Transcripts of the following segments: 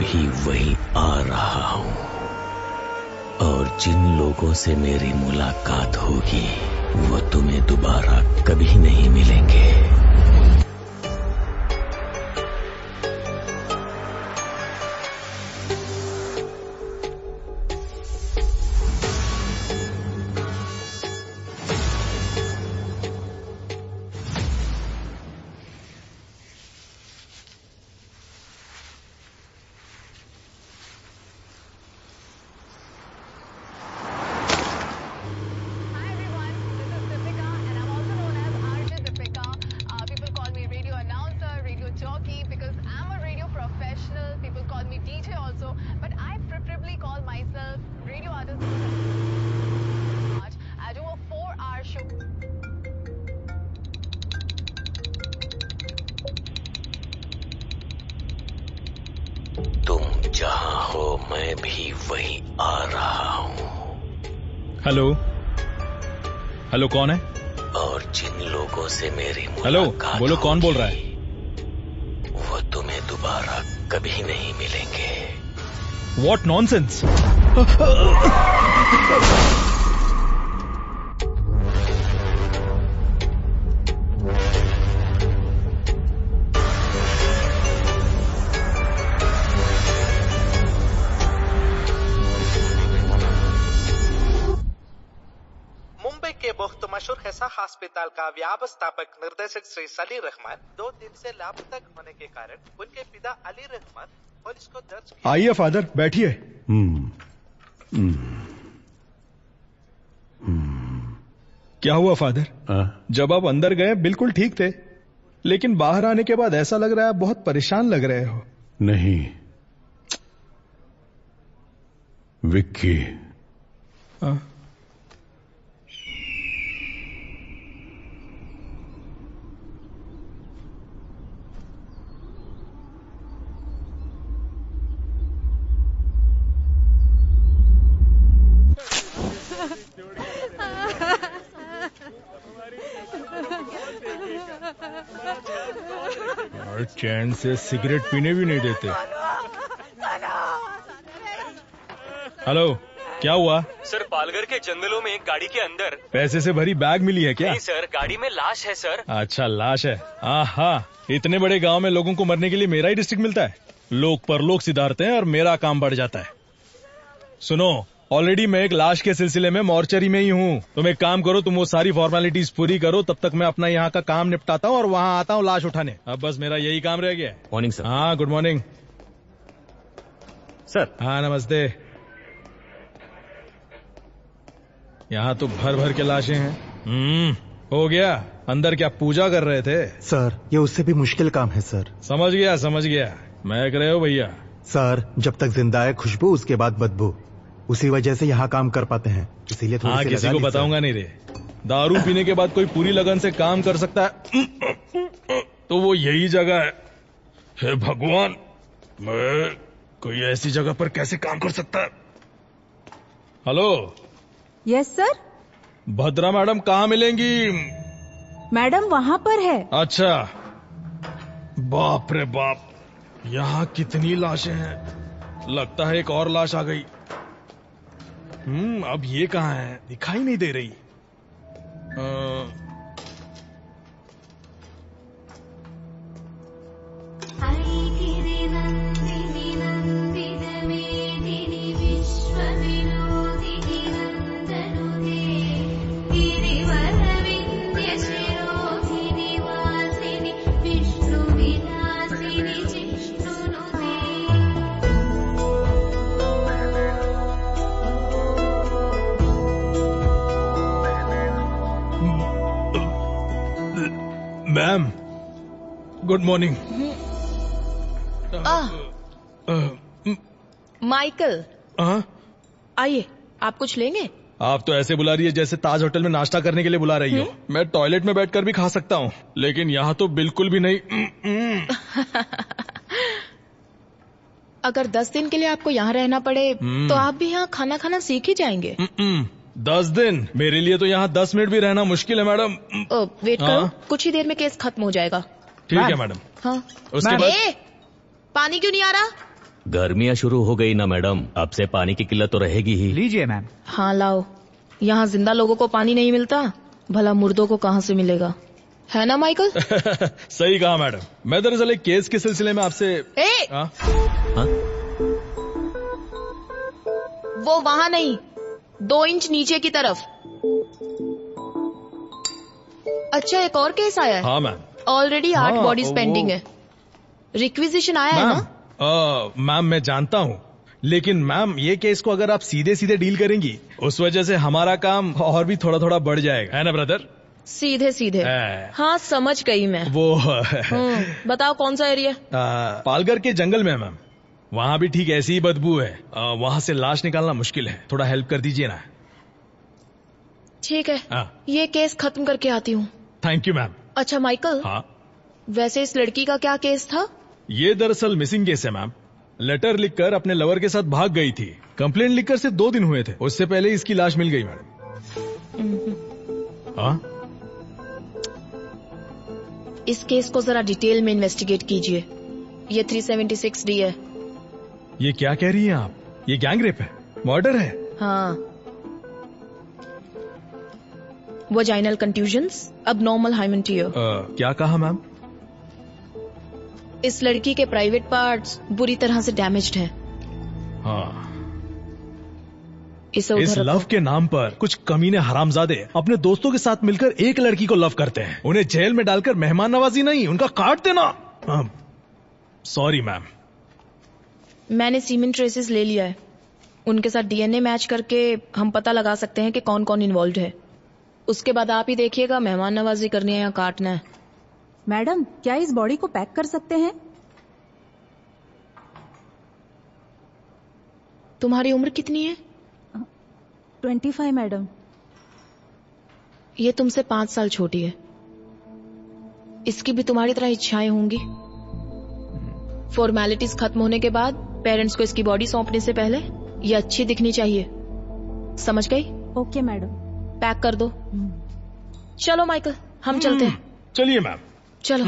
भी वहीं आ रहा हूं और जिन लोगों से मेरी मुलाकात होगी वो तुम्हें दोबारा कभी नहीं मिलेंगे। तुम जहां हो मैं भी वहीं आ रहा हूं। हेलो हेलो, कौन है? और जिन लोगों से मेरी हेलो, मुलाकात बोलो कौन बोल रहा है? वो तुम्हें दोबारा कभी नहीं मिलेंगे। What nonsense! मशहूर हैसा अस्पताल का व्यवस्थापक निर्देशक श्री सलीर रहमान 2 दिन से लापता होने के कारण उनके पिता अली रहमान पुलिस को दर्ज किया। आइए फादर, बैठिए। क्या हुआ फादर? जब आप अंदर गए बिल्कुल ठीक थे, लेकिन बाहर आने के बाद ऐसा लग रहा है आप बहुत परेशान लग रहे हो। नहीं विक्की, और चैन से सिगरेट पीने भी नहीं देते। हेलो, क्या हुआ? सर, पालघर के जंगलों में एक गाड़ी के अंदर पैसे से भरी बैग मिली है क्या? नहीं सर, गाड़ी में लाश है सर। अच्छा, लाश है। आहा, इतने बड़े गांव में लोगों को मरने के लिए मेरा ही डिस्ट्रिक्ट मिलता है। लोग परलोक सिधारते हैं और मेरा काम बढ़ जाता है। सुनो, ऑलरेडी मैं एक लाश के सिलसिले में मॉर्चरी में ही हूँ। तुम एक काम करो, तुम वो सारी फॉर्मेलिटीज पूरी करो, तब तक मैं अपना यहाँ का काम निपटाता हूँ और वहाँ आता हूँ लाश उठाने। अब बस मेरा यही काम रह गया है। Morning sir. हाँ, गुड मॉर्निंग सर। हाँ, नमस्ते। यहाँ तो भर भर के लाशें हैं। हो गया। अंदर क्या पूजा कर रहे थे? सर, ये उससे भी मुश्किल काम है सर। समझ गया समझ गया। मैं कर रहे हो भैया? सर, जब तक जिंदा है खुशबू, उसके बाद बदबू। उसी वजह से यहाँ काम कर पाते हैं, इसीलिए थोड़ी सी किसी को बताऊंगा नहीं रे। दारू पीने के बाद कोई पूरी लगन से काम कर सकता है तो वो यही जगह है। हे भगवान, मैं कोई ऐसी जगह पर कैसे काम कर सकता है? Hello. Yes sir. Bhadra madam कहाँ मिलेंगी? मैडम वहाँ पर है। अच्छा, बाप रे बाप, यहाँ कितनी लाशें हैं। लगता है एक और लाश आ गई। अब ये कहाँ है? दिखाई नहीं दे रही। Ma'am, good morning. माइकल, आइए, आप कुछ लेंगे? आप तो ऐसे बुला रही है जैसे ताज होटल में नाश्ता करने के लिए बुला रही हो। मैं टॉयलेट में बैठकर भी खा सकता हूँ, लेकिन यहाँ तो बिल्कुल भी नहीं। अगर 10 दिन के लिए आपको यहाँ रहना पड़े तो आप भी यहाँ खाना खाना सीख ही जाएंगे। 10 दिन? मेरे लिए तो यहाँ 10 मिनट भी रहना मुश्किल है मैडम। वेट करो, कुछ ही देर में केस खत्म हो जाएगा। ठीक है मैडम। हाँ, उसके बाद पानी क्यों नहीं आ रहा? गर्मियाँ शुरू हो गई ना मैडम, अब से पानी की किल्लत तो रहेगी ही। लीजिए मैम। हाँ लाओ, यहाँ जिंदा लोगों को पानी नहीं मिलता, भला मुर्दों को कहाँ से मिलेगा, है ना माइकल? सही कहा मैडम। मैं दरअसल एक केस के सिलसिले में आपसे हाँ? हाँ? वो वहाँ नहीं, 2 इंच नीचे की तरफ। अच्छा, एक और केस आया है। हाँ मैम। ऑलरेडी 8 हाँ, बॉडीज पेंडिंग है। रिक्विजिशन आया है ना? मैम मैं जानता हूँ, लेकिन मैम ये केस को अगर आप सीधे सीधे डील करेंगी, उस वजह से हमारा काम और भी थोड़ा थोड़ा बढ़ जाएगा, है ना ब्रदर? सीधे सीधे। हाँ समझ गई मैं। वो बताओ कौन सा एरिया? पालघर के जंगल में है मैम। वहाँ भी ठीक ऐसी ही बदबू है। वहाँ से लाश निकालना मुश्किल है, थोड़ा हेल्प कर दीजिए ना। ठीक है, ये केस खत्म करके आती हूँ। Thank you ma'am. अच्छा माइकल, हाँ वैसे इस लड़की का क्या केस था? ये दरअसल मिसिंग केस है मैम। लेटर लिखकर अपने लवर के साथ भाग गई थी। कंप्लेंट लिखकर सिर्फ 2 दिन हुए थे, उससे पहले इसकी लाश मिल गई मैडम। हाँ, इस केस को जरा डिटेल में इन्वेस्टिगेट कीजिए। ये 376D है। ये क्या कह रही हैं आप? ये गैंग रेप है, मर्डर है। हाँ, vaginal contusions, abnormal hymen tear. क्या कहा मैम? इस लड़की के प्राइवेट पार्ट्स बुरी तरह से डैमेज्ड हैं। हाँ, इसे इस उधर लव के नाम पर कुछ कमीने हरामजादे अपने दोस्तों के साथ मिलकर एक लड़की को लव करते हैं। उन्हें जेल में डालकर मेहमान नवाजी नहीं, उनका काट देना। Sorry ma'am. मैंने सीमेंट ट्रेसेस ले लिया है। उनके साथ डीएनए मैच करके हम पता लगा सकते हैं कि कौन कौन इन्वॉल्व है। उसके बाद आप ही देखिएगा मेहमान नवाजी करनी है या काटना है। मैडम, क्या इस बॉडी को पैक कर सकते हैं? तुम्हारी उम्र कितनी है? 25 मैडम। ये तुमसे 5 साल छोटी है। इसकी भी तुम्हारी तरह इच्छाएं होंगी। फॉर्मेलिटीज खत्म होने के बाद पेरेंट्स को इसकी बॉडी सौंपने से पहले ये अच्छी दिखनी चाहिए। समझ गई? Okay madam. पैक कर दो। चलो माइकल, हम चलते हैं। चलिए मैम। चलो।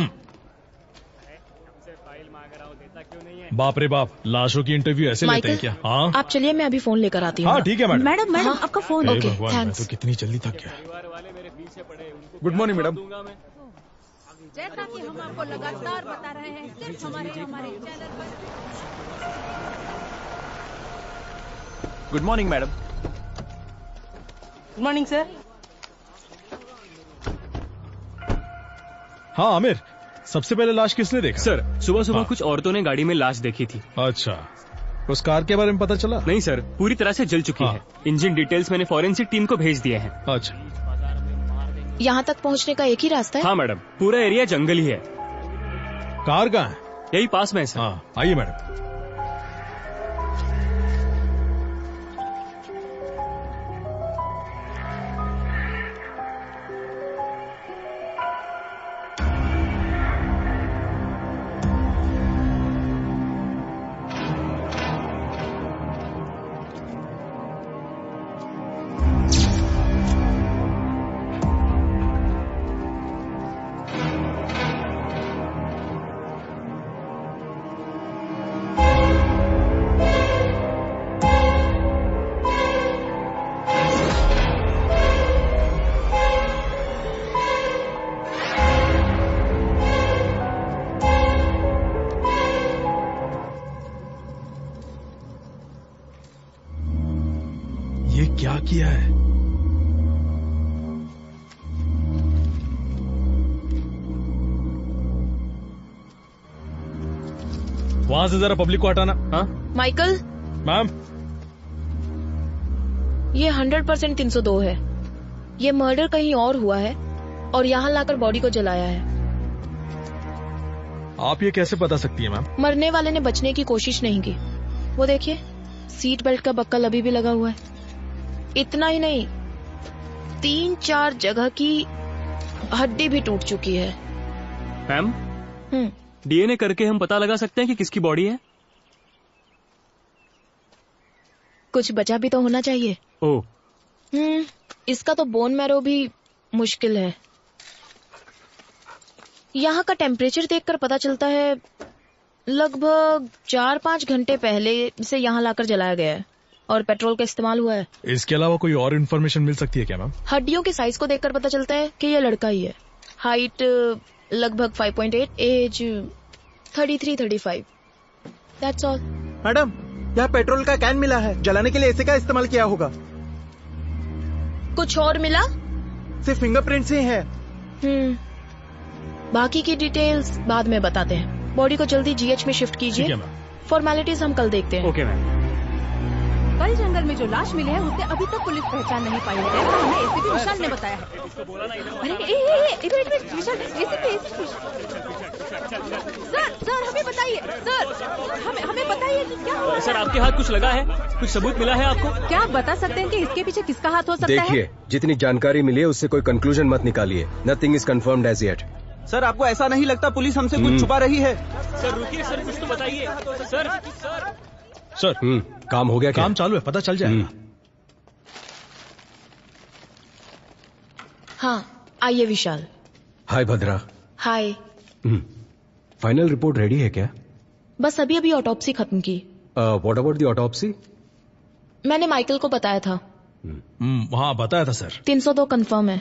बाप रे बाप, लाशों की इंटरव्यू ऐसे लेते हैं क्या? हाँ आप चलिए, मैं अभी फोन लेकर आती हूँ। हाँ ठीक है मैडम। मैडम हाँ? आपका फोन। हे ओके, भगवान, मैं थैंक्स। तो कितनी जल्दी थक गया। Good morning madam. जैसा कि हम आपको लगातार बता रहे हैं, सिर्फ हमारे चैनल पर। Good morning madam. Good morning sir. हाँ आमिर, सबसे पहले लाश किसने देखा? सर, सुबह सुबह हाँ। कुछ औरतों ने गाड़ी में लाश देखी थी। अच्छा, उस कार के बारे में पता चला? नहीं सर, पूरी तरह से जल चुकी हाँ। है। इंजन डिटेल्स मैंने फॉरेंसिक टीम को भेज दिए हैं। अच्छा, यहाँ तक पहुँचने का एक ही रास्ता है? हाँ मैडम, पूरा एरिया जंगल ही है। कार कहाँ है? यही पास में है सर। हाँ आइए मैडम। ये क्या किया है? वहां से जरा पब्लिक को हटाना। हाँ माइकल, मैम, ये 100% 302 है। ये मर्डर कहीं और हुआ है और यहाँ लाकर बॉडी को जलाया है। आप ये कैसे बता सकती हैं मैम? मरने वाले ने बचने की कोशिश नहीं की। वो देखिए, सीट बेल्ट का बक्कल अभी भी लगा हुआ है। इतना ही नहीं, 3-4 जगह की हड्डी भी टूट चुकी है। मैम, हम्म, डीएनए करके हम पता लगा सकते हैं कि किसकी बॉडी है? कुछ बचा भी तो होना चाहिए। ओह, इसका तो बोन मैरो भी मुश्किल है। यहाँ का टेम्परेचर देखकर पता चलता है लगभग 4-5 घंटे पहले इसे यहाँ लाकर जलाया गया है और पेट्रोल का इस्तेमाल हुआ है। इसके अलावा कोई और इन्फॉर्मेशन मिल सकती है क्या मैम? हड्डियों के साइज को देखकर पता चलता है कि ये लड़का ही है। हाइट लगभग 5.8, एज 33-35। That's all. मैडम, यहाँ पेट्रोल का कैन मिला है, जलाने के लिए इसे का इस्तेमाल किया होगा। कुछ और मिला? सिर्फ फिंगरप्रिंट्स ही है। बाकी की डिटेल्स बाद में बताते हैं। बॉडी को जल्दी जीएच में शिफ्ट कीजिए। फॉर्मेलिटीज हम कल देखते हैं। Okay ma'am. कल जंगल में जो लाश मिले हैं उसे अभी तक पुलिस पहचान नहीं पाई है, हमें एसीपी विशाल ने बताया है। अरे विशाल, एसीपी सर हमें बताइए, सर हमें बताइए कि क्या हुआ। सर आपके हाथ कुछ लगा है? कुछ सबूत मिला है आपको? क्या आप बता सकते हैं कि इसके पीछे किसका हाथ हो सकता है? देखिए, जितनी जानकारी मिली है उससे कोई कंक्लूजन मत निकालिए। Nothing is confirmed as yet. Sir आपको ऐसा नहीं लगता पुलिस हमसे कुछ छुपा रही है? सर रुकिए सर, कुछ तो बताइए सर। सर काम हो गया क्या? काम चालू है, पता चल जाएगा। हाँ, आइए विशाल। हाय भद्रा। हाय। फाइनल रिपोर्ट रेडी है क्या? बस अभी ऑटोप्सी खत्म की। What about the autopsy? मैंने माइकल को बताया था। हाँ बताया था सर। 302 कंफर्म है।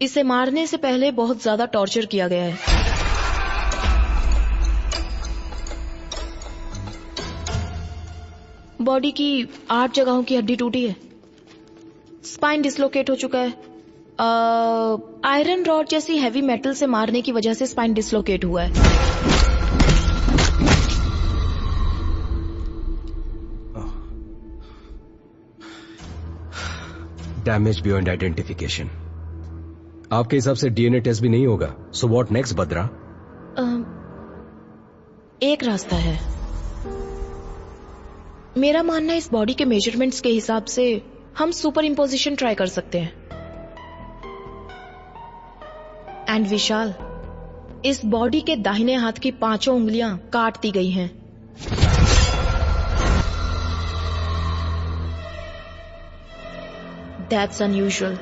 इसे मारने से पहले बहुत ज्यादा टॉर्चर किया गया है। बॉडी की 8 जगहों की हड्डी टूटी है। स्पाइन डिसलोकेट हो चुका है। आयरन रॉड जैसी हैवी मेटल से मारने की वजह से स्पाइन डिसलोकेट हुआ है। Damage beyond identification. आपके हिसाब से डीएनए टेस्ट भी नहीं होगा। सो व्हाट नेक्स्ट भद्रा? एक रास्ता है। मेरा मानना है इस बॉडी के मेजरमेंट्स के हिसाब से हम सुपर इम्पोजिशन ट्राई कर सकते हैं। एंड विशाल, इस बॉडी के दाहिने हाथ की 5 उंगलियां काट दी गई हैं। That's unusual.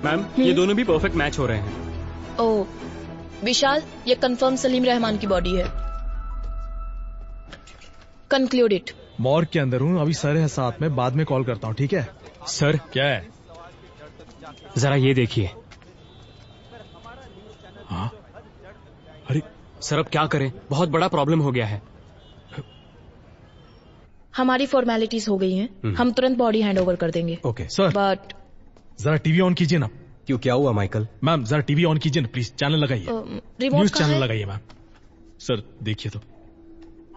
मैम, ये दोनों भी परफेक्ट मैच हो रहे हैं। ओह, विशाल, ये कंफर्म सलीम रहमान की बॉडी है। Conclude it. मॉर्ग के अंदर हूँ, अभी सर है साथ में, बाद में कॉल करता हूँ, ठीक है? सर क्या है? जरा ये देखिए। हाँ? अरे सर अब क्या करें, बहुत बड़ा प्रॉब्लम हो गया है। हमारी फॉर्मेलिटीज हो गई हैं। हम तुरंत बॉडी हैंड ओवर कर देंगे। ओके सर, बट जरा टीवी ऑन कीजिए ना। क्यों, क्या हुआ माइकल? मैम जरा टीवी ऑन कीजिए ना प्लीज, चैनल लगाइए। रिमोट न्यूज कहाँ चैनल है? लगाइए मैम। सर देखिए तो।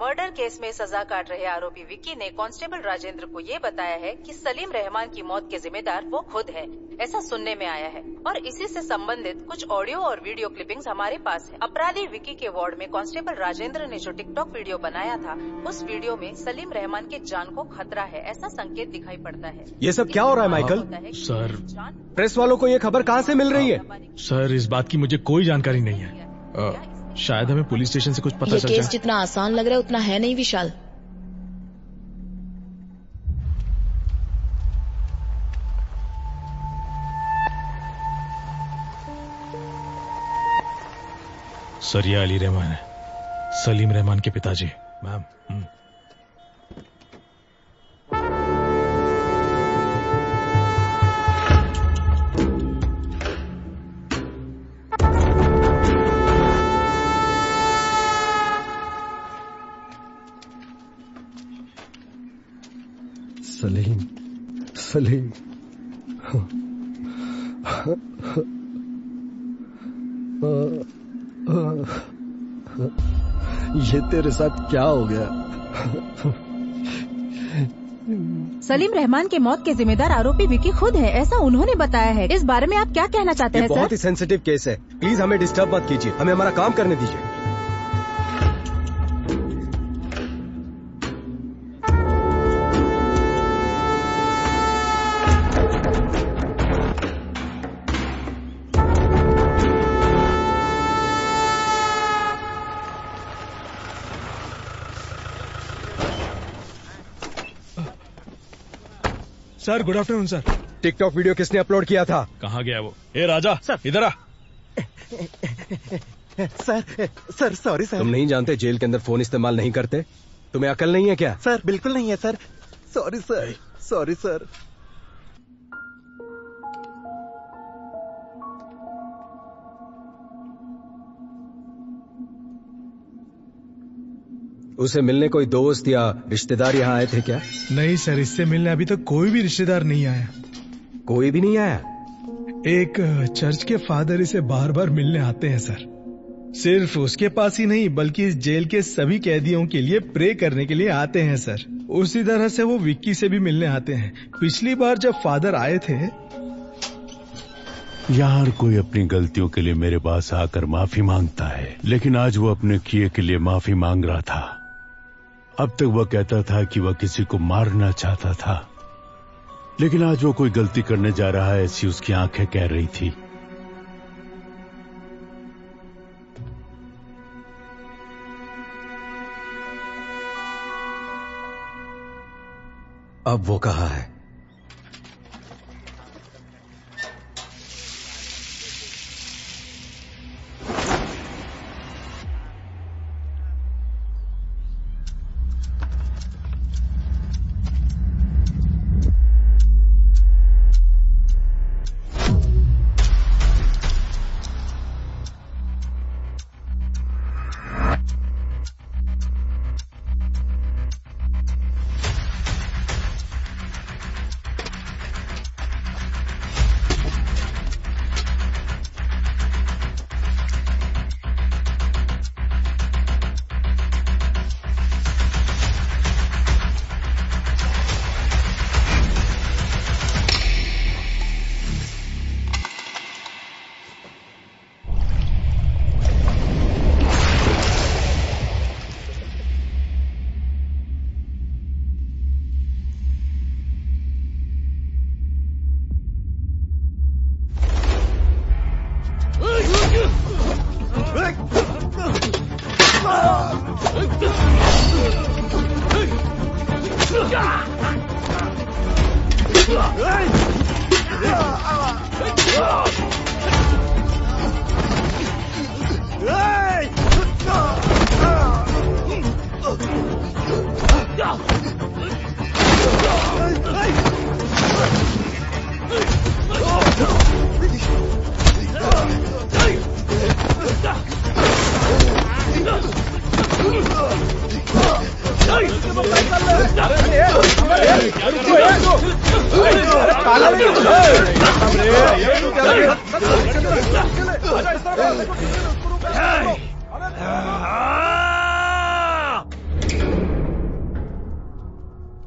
मर्डर केस में सजा काट रहे आरोपी विक्की ने कांस्टेबल राजेंद्र को ये बताया है कि सलीम रहमान की मौत के जिम्मेदार वो खुद है, ऐसा सुनने में आया है। और इसी से संबंधित कुछ ऑडियो और वीडियो क्लिपिंग्स हमारे पास है। अपराधी विक्की के वार्ड में कांस्टेबल राजेंद्र ने जो टिकटॉक वीडियो बनाया था, उस वीडियो में सलीम रहमान के जान को खतरा है, ऐसा संकेत दिखाई पड़ता है। ये सब क्या हो रहा है माइकल? सर, प्रेस वालों को ये खबर कहाँ से मिल रही है? सर इस बात की मुझे कोई जानकारी नहीं है। शायद हमें पुलिस स्टेशन से कुछ पता ये चल केस जाए। जितना आसान लग रहा है उतना है नहीं विशाल। सर ये अली रहमान है, सलीम रहमान के पिताजी। मैम सलीम, ये तेरे साथ क्या हो गया? सलीम रहमान के मौत के जिम्मेदार आरोपी विकी खुद है, ऐसा उन्होंने बताया है। इस बारे में आप क्या कहना चाहते हैं सर? बहुत ही सेंसिटिव केस है, प्लीज हमें डिस्टर्ब मत कीजिए, हमें हमारा काम करने दीजिए। Sir good afternoon sir. TikTok video किसने अपलोड किया था? कहाँ गया वो? ए राजा सर इधर आ। Sir sorry sir. तुम नहीं जानते जेल के अंदर फोन इस्तेमाल नहीं करते? तुम्हें अकल नहीं है क्या? सर बिल्कुल नहीं है sir. Sorry sir, sorry sir. उसे मिलने कोई दोस्त या रिश्तेदार यहाँ आए थे क्या? नहीं सर, इससे मिलने अभी तक कोई भी रिश्तेदार नहीं आया। कोई भी नहीं आया? एक चर्च के फादर इसे बार बार मिलने आते हैं सर। सिर्फ उसके पास ही नहीं बल्कि इस जेल के सभी कैदियों के लिए प्रे करने के लिए आते हैं सर। उसी तरह से वो विक्की से भी मिलने आते हैं। पिछली बार जब फादर आए थे, यार कोई अपनी गलतियों के लिए मेरे पास आकर माफी मांगता है, लेकिन आज वो अपने किए के लिए माफी मांग रहा था। अब तक वह कहता था कि वह किसी को मारना चाहता था, लेकिन आज वो कोई गलती करने जा रहा है ऐसी उसकी आंखें कह रही थी। अब वो कहाँ है?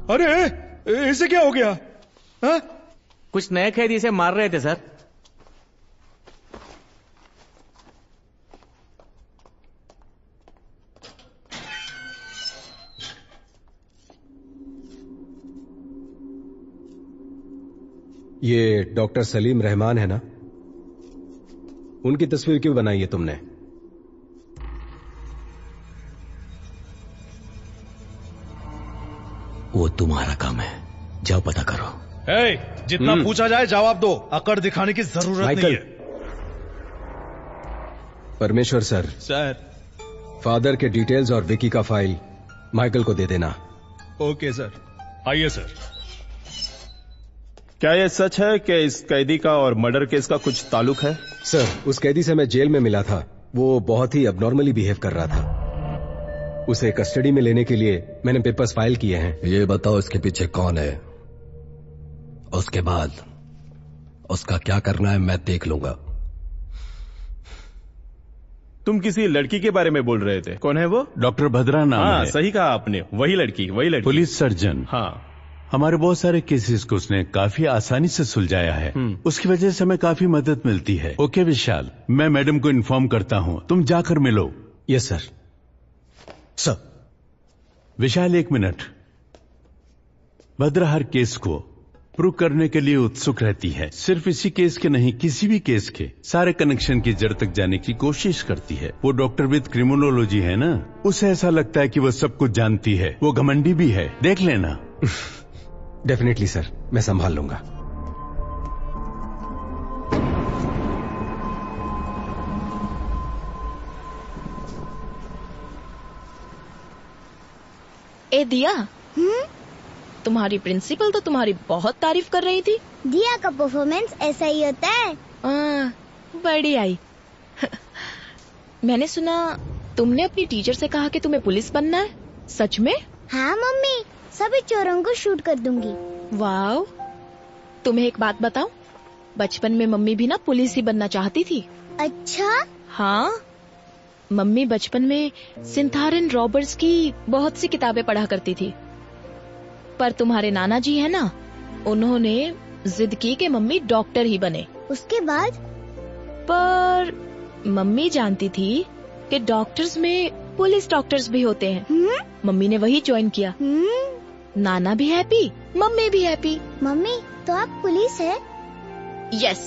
अरे इसे क्या हो गया? हा? कुछ नए कैदी इसे मार रहे थे सर। ये डॉक्टर सलीम रहमान है ना? उनकी तस्वीर क्यों बनाई है तुमने? वो तुम्हारा काम है, जाओ पता करो। जितना पूछा जाए जवाब दो, अकड़ दिखाने की जरूरत नहीं है। परमेश्वर सर, फादर के डिटेल्स और विकी का फाइल माइकल को दे देना। Okay sir. आइए सर। क्या यह सच है कि इस कैदी का और मर्डर केस का कुछ ताल्लुक है? सर, उस कैदी से मैं जेल में मिला था। वो बहुत ही अबनॉर्मली बिहेव कर रहा था। उसे कस्टडी में लेने के लिए मैंने पेपर्स फाइल किए हैं। ये बताओ इसके पीछे कौन है उसके बाद उसका क्या करना है मैं देख लूंगा। तुम किसी लड़की के बारे में बोल रहे थे, कौन है वो? डॉक्टर भद्रा नाम हाँ, है। सही कहा आपने, वही लड़की। Police surgeon. हाँ, हमारे बहुत सारे केसेस को उसने काफी आसानी से सुलझाया है। उसकी वजह से हमें काफी मदद मिलती है। ओके विशाल, मैं मैडम को इन्फॉर्म करता हूँ, तुम जाकर मिलो। Yes sir. सर विशाल, 1 मिनट। भद्रा हर केस को प्रूव करने के लिए उत्सुक रहती है। सिर्फ इसी केस के नहीं, किसी भी केस के सारे कनेक्शन की जड़ तक जाने की कोशिश करती है। वो डॉक्टर विद क्रिमिनोलॉजी है ना, उसे ऐसा लगता है कि वो सब कुछ जानती है। वो घमंडी भी है, देख लेना। डेफिनेटली सर, मैं संभाल लूंगा। ए दिया, तुम्हारी प्रिंसिपल तो तुम्हारी बहुत तारीफ कर रही थी। दिया का परफॉर्मेंस ऐसा ही होता है। बड़ी आई। मैंने सुना तुमने अपनी टीचर से कहा कि तुम्हें पुलिस बनना है, सच में? हाँ मम्मी, सभी चोरों को शूट कर दूंगी। वाह, तुम्हें एक बात बताऊं, बचपन में मम्मी भी ना पुलिस ही बनना चाहती थी। अच्छा? हाँ, मम्मी बचपन में सिंथारन रॉबर्ट्स की बहुत सी किताबें पढ़ा करती थी। पर तुम्हारे नाना जी है ना, उन्होंने जिद की कि मम्मी डॉक्टर ही बने। उसके बाद? पर मम्मी जानती थी कि डॉक्टर्स में पुलिस डॉक्टर्स भी होते हैं। मम्मी ने वही ज्वाइन किया। नाना भी हैप्पी, मम्मी भी हैप्पी। मम्मी, तो आप पुलिस है? Yes.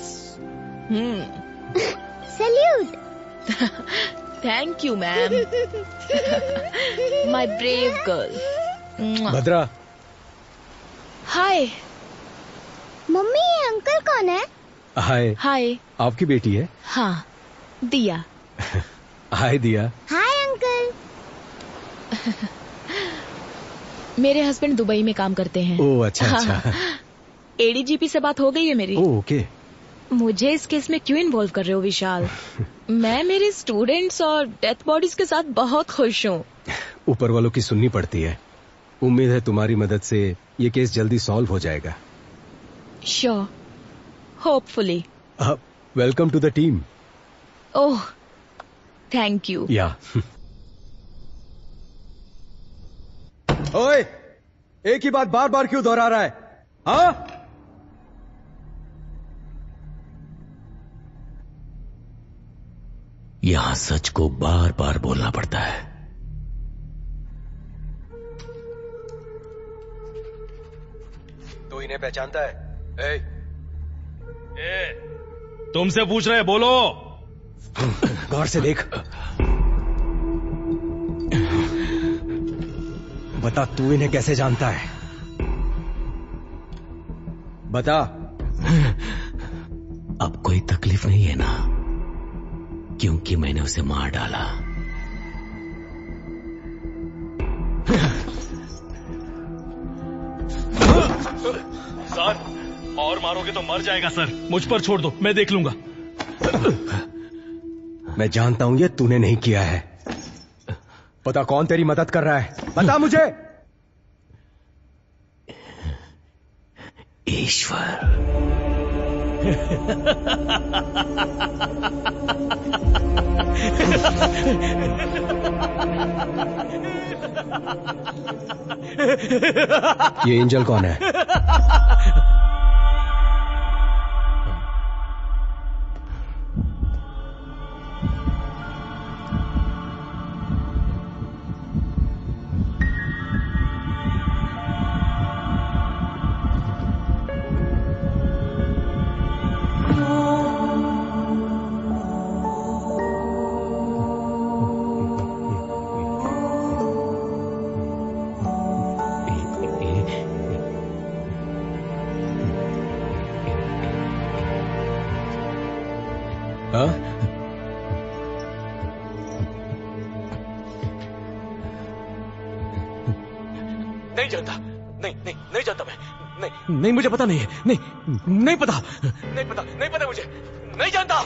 Salute. Thank you ma'am, my brave girl. Bhadra. Hi. Mummy, ये अंकल कौन है? हाय। हाय। आपकी बेटी है? हाँ, दिया। हाय दिया। Hi uncle. मेरे हस्बैंड दुबई में काम करते हैं। ओह अच्छा अच्छा। एडीजीपी से बात हो गई है मेरी। Oh okay. मुझे इस केस में क्यों इन्वॉल्व कर रहे हो विशाल? मैं मेरे स्टूडेंट्स और डेथ बॉडीज के साथ बहुत खुश हूँ। ऊपर वालों की सुननी पड़ती है। उम्मीद है तुम्हारी मदद से ये केस जल्दी सॉल्व हो जाएगा। Sure, hopefully. Welcome to the team. Oh, thank you. Yeah. ओए, एक ही बात बार बार क्यों दोहरा रहा है? हाँ? यहां सच को बार बार बोलना पड़ता है। तू इन्हें पहचानता है? तुमसे पूछ रहे, बोलो। गौर से देख। बता, तू इन्हें कैसे जानता है? बता। अब कोई तकलीफ नहीं है ना, क्योंकि मैंने उसे मार डाला। सर, और मारोगे तो मर जाएगा सर। मुझ पर छोड़ दो, मैं देख लूंगा। मैं जानता हूं ये तूने नहीं किया है। पता कौन तेरी मदद कर रहा है? बता मुझे। ईश्वर। ये एंजल कौन है? नहीं जानता, नहीं जानता मैं। नहीं मुझे पता नहीं है। नहीं पता मुझे। नहीं जानता।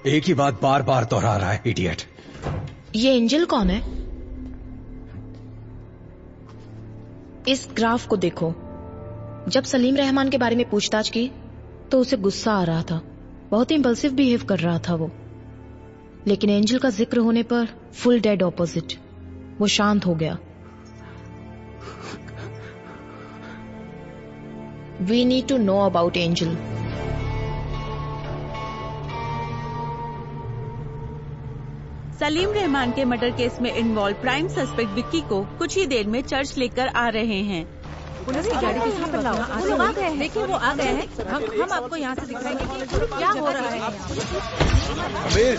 एक ही बात बार बार दोहरा रहा है, इडियट। ये एंजल कौन है? इस ग्राफ को देखो। जब सलीम रहमान के बारे में पूछताछ की तो उसे गुस्सा आ रहा था, बहुत इम्पल्सिव बिहेव कर रहा था वो। लेकिन एंजल का जिक्र होने पर फुल डेड ऑपोजिट, वो शांत हो गया। We need to know about Angel. Salim Rahman के मर्डर केस में इन्वॉल्व प्राइम सस्पेक्ट विक्की को कुछ ही देर में चर्च लेकर आ रहे हैं। पुलिस की गाड़ी किस पर लाओ? वो लोग आ गए हैं। देखिए वो आ गए हैं। हम आपको यहाँ से दिखाएंगे कि क्या हो रहा है। अमीर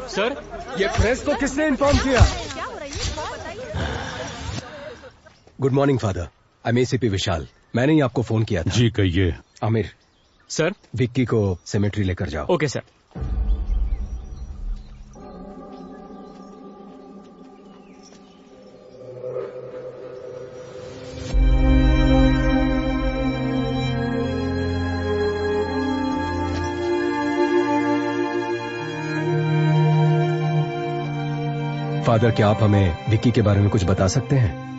सर, ये प्रेस को किसने इन्फॉर्म किया? Good morning father, I am ACP Vishal. मैंने ही आपको फोन किया था। जी कहिए। आमिर सर, विक्की को सेमेट्री लेकर जाओ। Okay sir. फादर, क्या आप हमें विक्की के बारे में कुछ बता सकते हैं?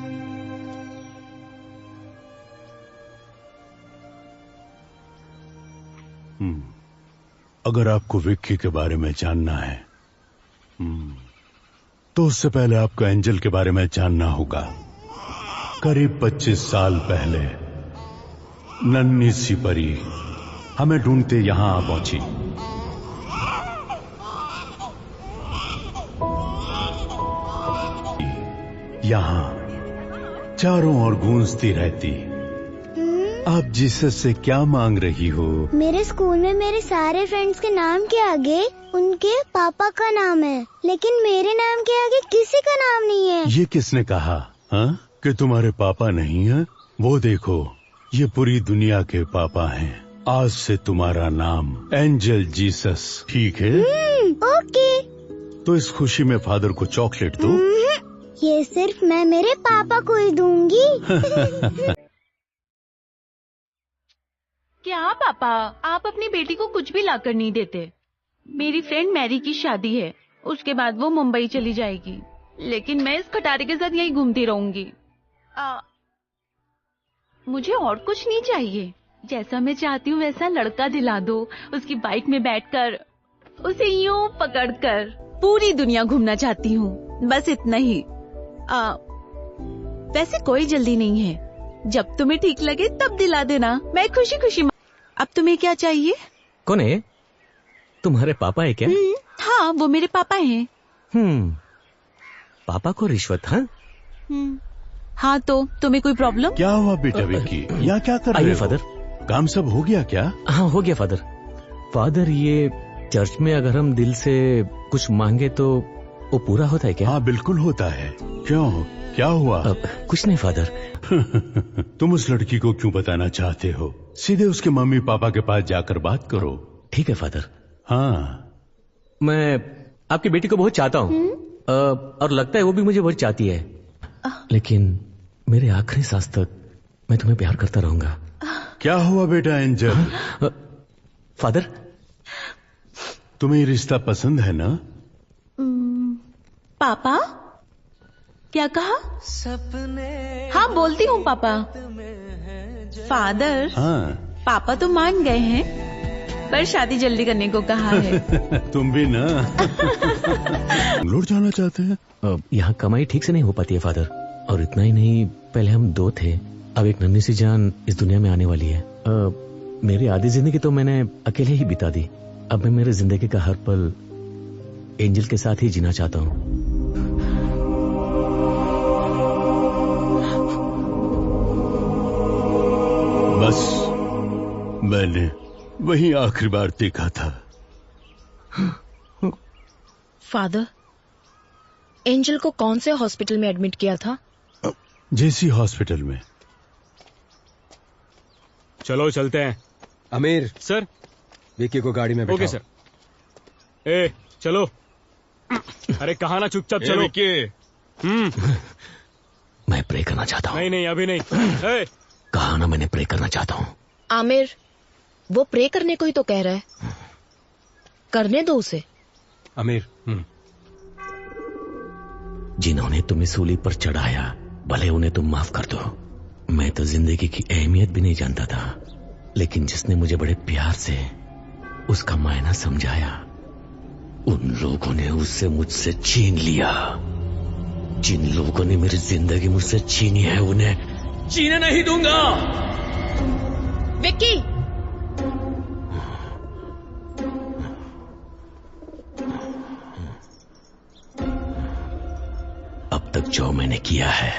अगर आपको विक्की के बारे में जानना है तो उससे पहले आपको एंजल के बारे में जानना होगा। करीब 25 साल पहले नन्ही सी परी हमें ढूंढते यहां आ पहुंची। यहां चारों ओर गूंजती रहती। आप जीसस से क्या मांग रही हो? मेरे स्कूल में मेरे सारे फ्रेंड्स के नाम के आगे उनके पापा का नाम है, लेकिन मेरे नाम के आगे किसी का नाम नहीं है। ये किसने कहा कि तुम्हारे पापा नहीं है? वो देखो, ये पूरी दुनिया के पापा हैं। आज से तुम्हारा नाम एंजल जीसस, ठीक है? ओके। तो इस खुशी में फादर को चॉकलेट दो। ये सिर्फ मैं मेरे पापा को ही दूंगी। क्या पापा, आप अपनी बेटी को कुछ भी लाकर नहीं देते? मेरी फ्रेंड मैरी की शादी है, उसके बाद वो मुंबई चली जाएगी, लेकिन मैं इस खटारे के साथ यहीं घूमती रहूंगी। मुझे और कुछ नहीं चाहिए। जैसा मैं चाहती हूँ वैसा लड़का दिला दो। उसकी बाइक में बैठकर, उसे यूं पकड़कर पूरी दुनिया घूमना चाहती हूँ, बस इतना ही। वैसे कोई जल्दी नहीं है, जब तुम्हें ठीक लगे तब दिला देना, मैं खुशी खुशी। अब तुम्हें क्या चाहिए? कौन है? तुम्हारे पापा है क्या? हाँ, वो मेरे पापा हैं। पापा को रिश्वत? हाँ, तो तुम्हें कोई प्रॉब्लम? क्या हुआ बेटा विक्की? यहाँ क्या कर रहे हो? फादर, काम सब हो गया क्या? हाँ, हो गया फादर। फादर, ये चर्च में अगर हम दिल से कुछ मांगे तो वो पूरा होता है क्या? हाँ, बिल्कुल होता है। क्यों, क्या हुआ? कुछ नहीं फादर। तुम उस लड़की को क्यों बताना चाहते हो? सीधे उसके मम्मी पापा के पास जाकर बात करो। ठीक है फादर। हाँ, मैं आपकी बेटी को बहुत चाहता हूँ और लगता है वो भी मुझे बहुत चाहती है, लेकिन मेरे आखिरी सांस तक मैं तुम्हें प्यार करता रहूंगा। क्या हुआ बेटा एंजल? फादर, तुम्हें ये रिश्ता पसंद है ना? पापा, क्या कहा? हाँ, बोलती हूँ पापा। फादर, हाँ। पापा तो मान गए हैं, पर शादी जल्दी करने को कहा है। तुम भी ना लौट जाना चाहते हैं? यहाँ कमाई ठीक से नहीं हो पाती है फादर, और इतना ही नहीं, पहले हम 2 थे, अब एक नन्ही सी जान इस दुनिया में आने वाली है। मेरी आधी जिंदगी तो मैंने अकेले ही बिता दी। अब मैं मेरे जिंदगी का हर पल एंजल के साथ ही जीना चाहता हूँ। बस मैंने वही आखिरी बार देखा था। फादर, एंजल को कौन से हॉस्पिटल में एडमिट किया था? जेसी हॉस्पिटल में। चलो चलते हैं। आमिर सर, विक्की को गाड़ी में बैठाओ। Okay sir. चलो। अरे कहा ना, चुपचाप चलो। मैं प्रे करना चाहता हूँ। नहीं, अभी नहीं। कहा ना, मैंने प्रे करना चाहता हूँ। आमिर, वो प्रे करने को ही तो कह रहा है, करने दो उसे। आमिर, जिन्होंने तुम्हें सूली पर चढ़ाया, भले उन्हें तुम माफ कर दो। मैं तो जिंदगी की अहमियत भी नहीं जानता था, लेकिन जिसने मुझे बड़े प्यार से उसका मायना समझाया, उन लोगों ने उससे मुझसे छीन लिया। जिन लोगों ने मेरी जिंदगी मुझसे छीनी है, उन्हें जीने नहीं दूंगा। विक्की! अब तक जो मैंने किया है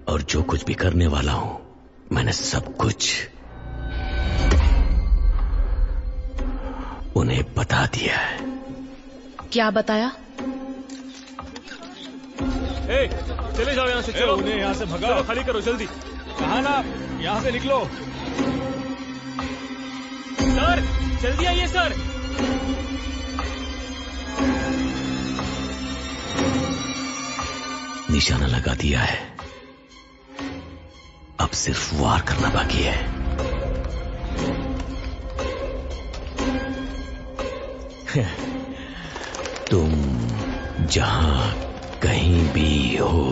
और जो कुछ भी करने वाला हूं, मैंने सब कुछ उन्हें बता दिया है। क्या बताया? चले जाओ यहाँ से, चलो उन्हें यहाँ से भगाओ, खाली करो जल्दी। कहा ना, यहाँ से निकलो। सर जल्दी आइए सर। निशाना लगा दिया है, अब सिर्फ वार करना बाकी है। तुम जहां कहीं भी हो,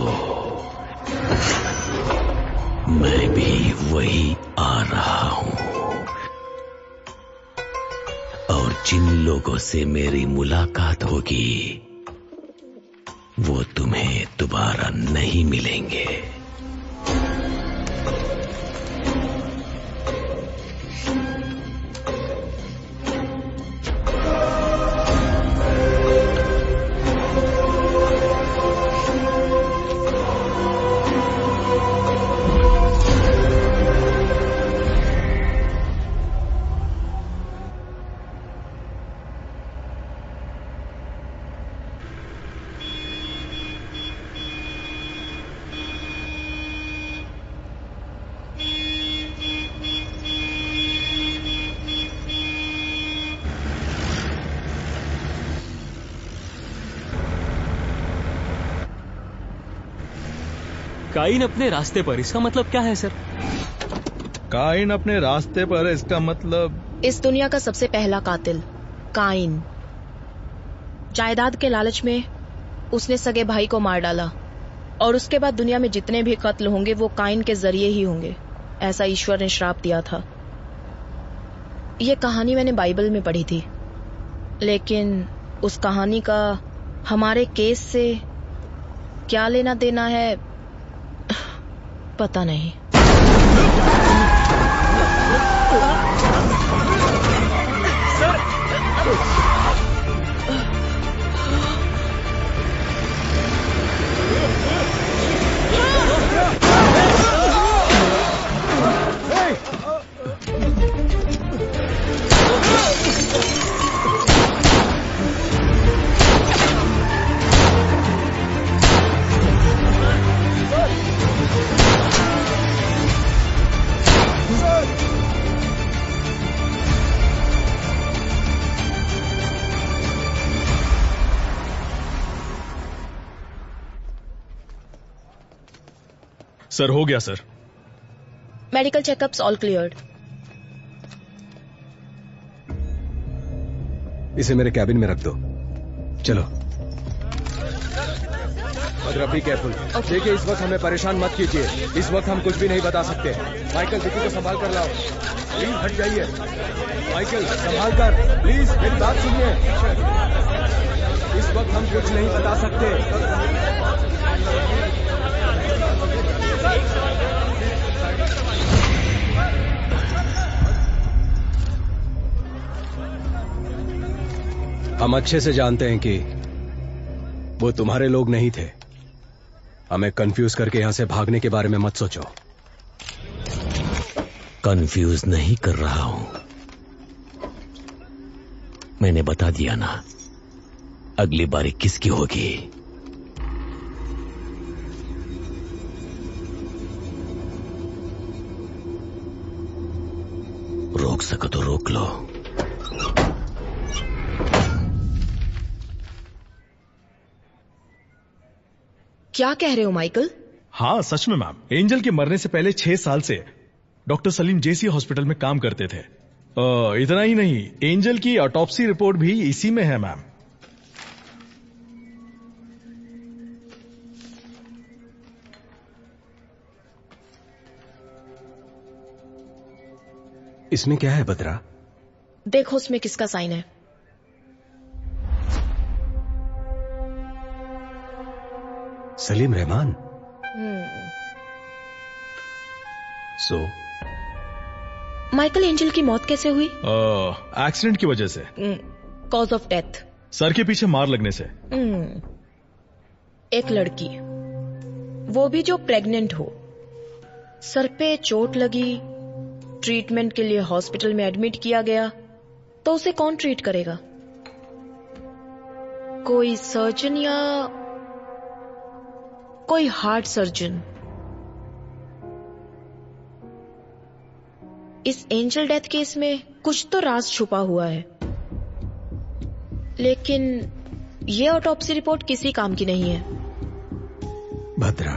मैं भी वही आ रहा हूं। और जिन लोगों से मेरी मुलाकात होगी, वो तुम्हें दोबारा नहीं मिलेंगे। काइन अपने रास्ते पर, इसका मतलब क्या है सर? काइन अपने रास्ते पर, इसका मतलब इस दुनिया का सबसे पहला कातिल काइन। जायदाद के लालच में उसने सगे भाई को मार डाला, और उसके बाद दुनिया में जितने भी कत्ल होंगे वो काइन के जरिए ही होंगे, ऐसा ईश्वर ने श्राप दिया था। ये कहानी मैंने बाइबल में पढ़ी थी, लेकिन उस कहानी का हमारे केस से क्या लेना देना है पता नहीं। सर हो गया sir. Medical checkups all cleared. इसे मेरे कैबिन में रख दो। चलो। मगर बी केयरफुल। देखिए, इस वक्त हमें परेशान मत कीजिए, इस वक्त हम कुछ भी नहीं बता सकते। माइकल, विक्की को संभाल कर लाओ, प्लीज हट जाइए। माइकल संभाल कर, प्लीज मेरी बात सुनिए। इस वक्त हम कुछ नहीं बता सकते। हम अच्छे से जानते हैं कि वो तुम्हारे लोग नहीं थे। हमें कंफ्यूज करके यहां से भागने के बारे में मत सोचो। कंफ्यूज नहीं कर रहा हूं, मैंने बता दिया ना, अगली बारी किसकी होगी। रोक सको तो रोक लो। क्या कह रहे हो माइकल? हाँ सच में मैम, एंजल के मरने से पहले 6 साल से डॉक्टर सलीम जेसी हॉस्पिटल में काम करते थे। इतना ही नहीं, एंजल की ऑटोप्सी रिपोर्ट भी इसी में है मैम। इसमें क्या है बद्रा? देखो उसमें किसका साइन है। Salim Rahman. So Michael angel की मौत कैसे हुई? एक्सीडेंट की वजह से। Cause of death? सर के पीछे मार लगने से। एक लड़की, वो भी जो प्रेग्नेंट हो, सर पे चोट लगी, ट्रीटमेंट के लिए हॉस्पिटल में एडमिट किया गया, तो उसे कौन ट्रीट करेगा? कोई सर्जन या कोई हार्ट सर्जन? इस एंजल डेथ केस में कुछ तो राज छुपा हुआ है, लेकिन ये ऑटोप्सी रिपोर्ट किसी काम की नहीं है। भद्रा,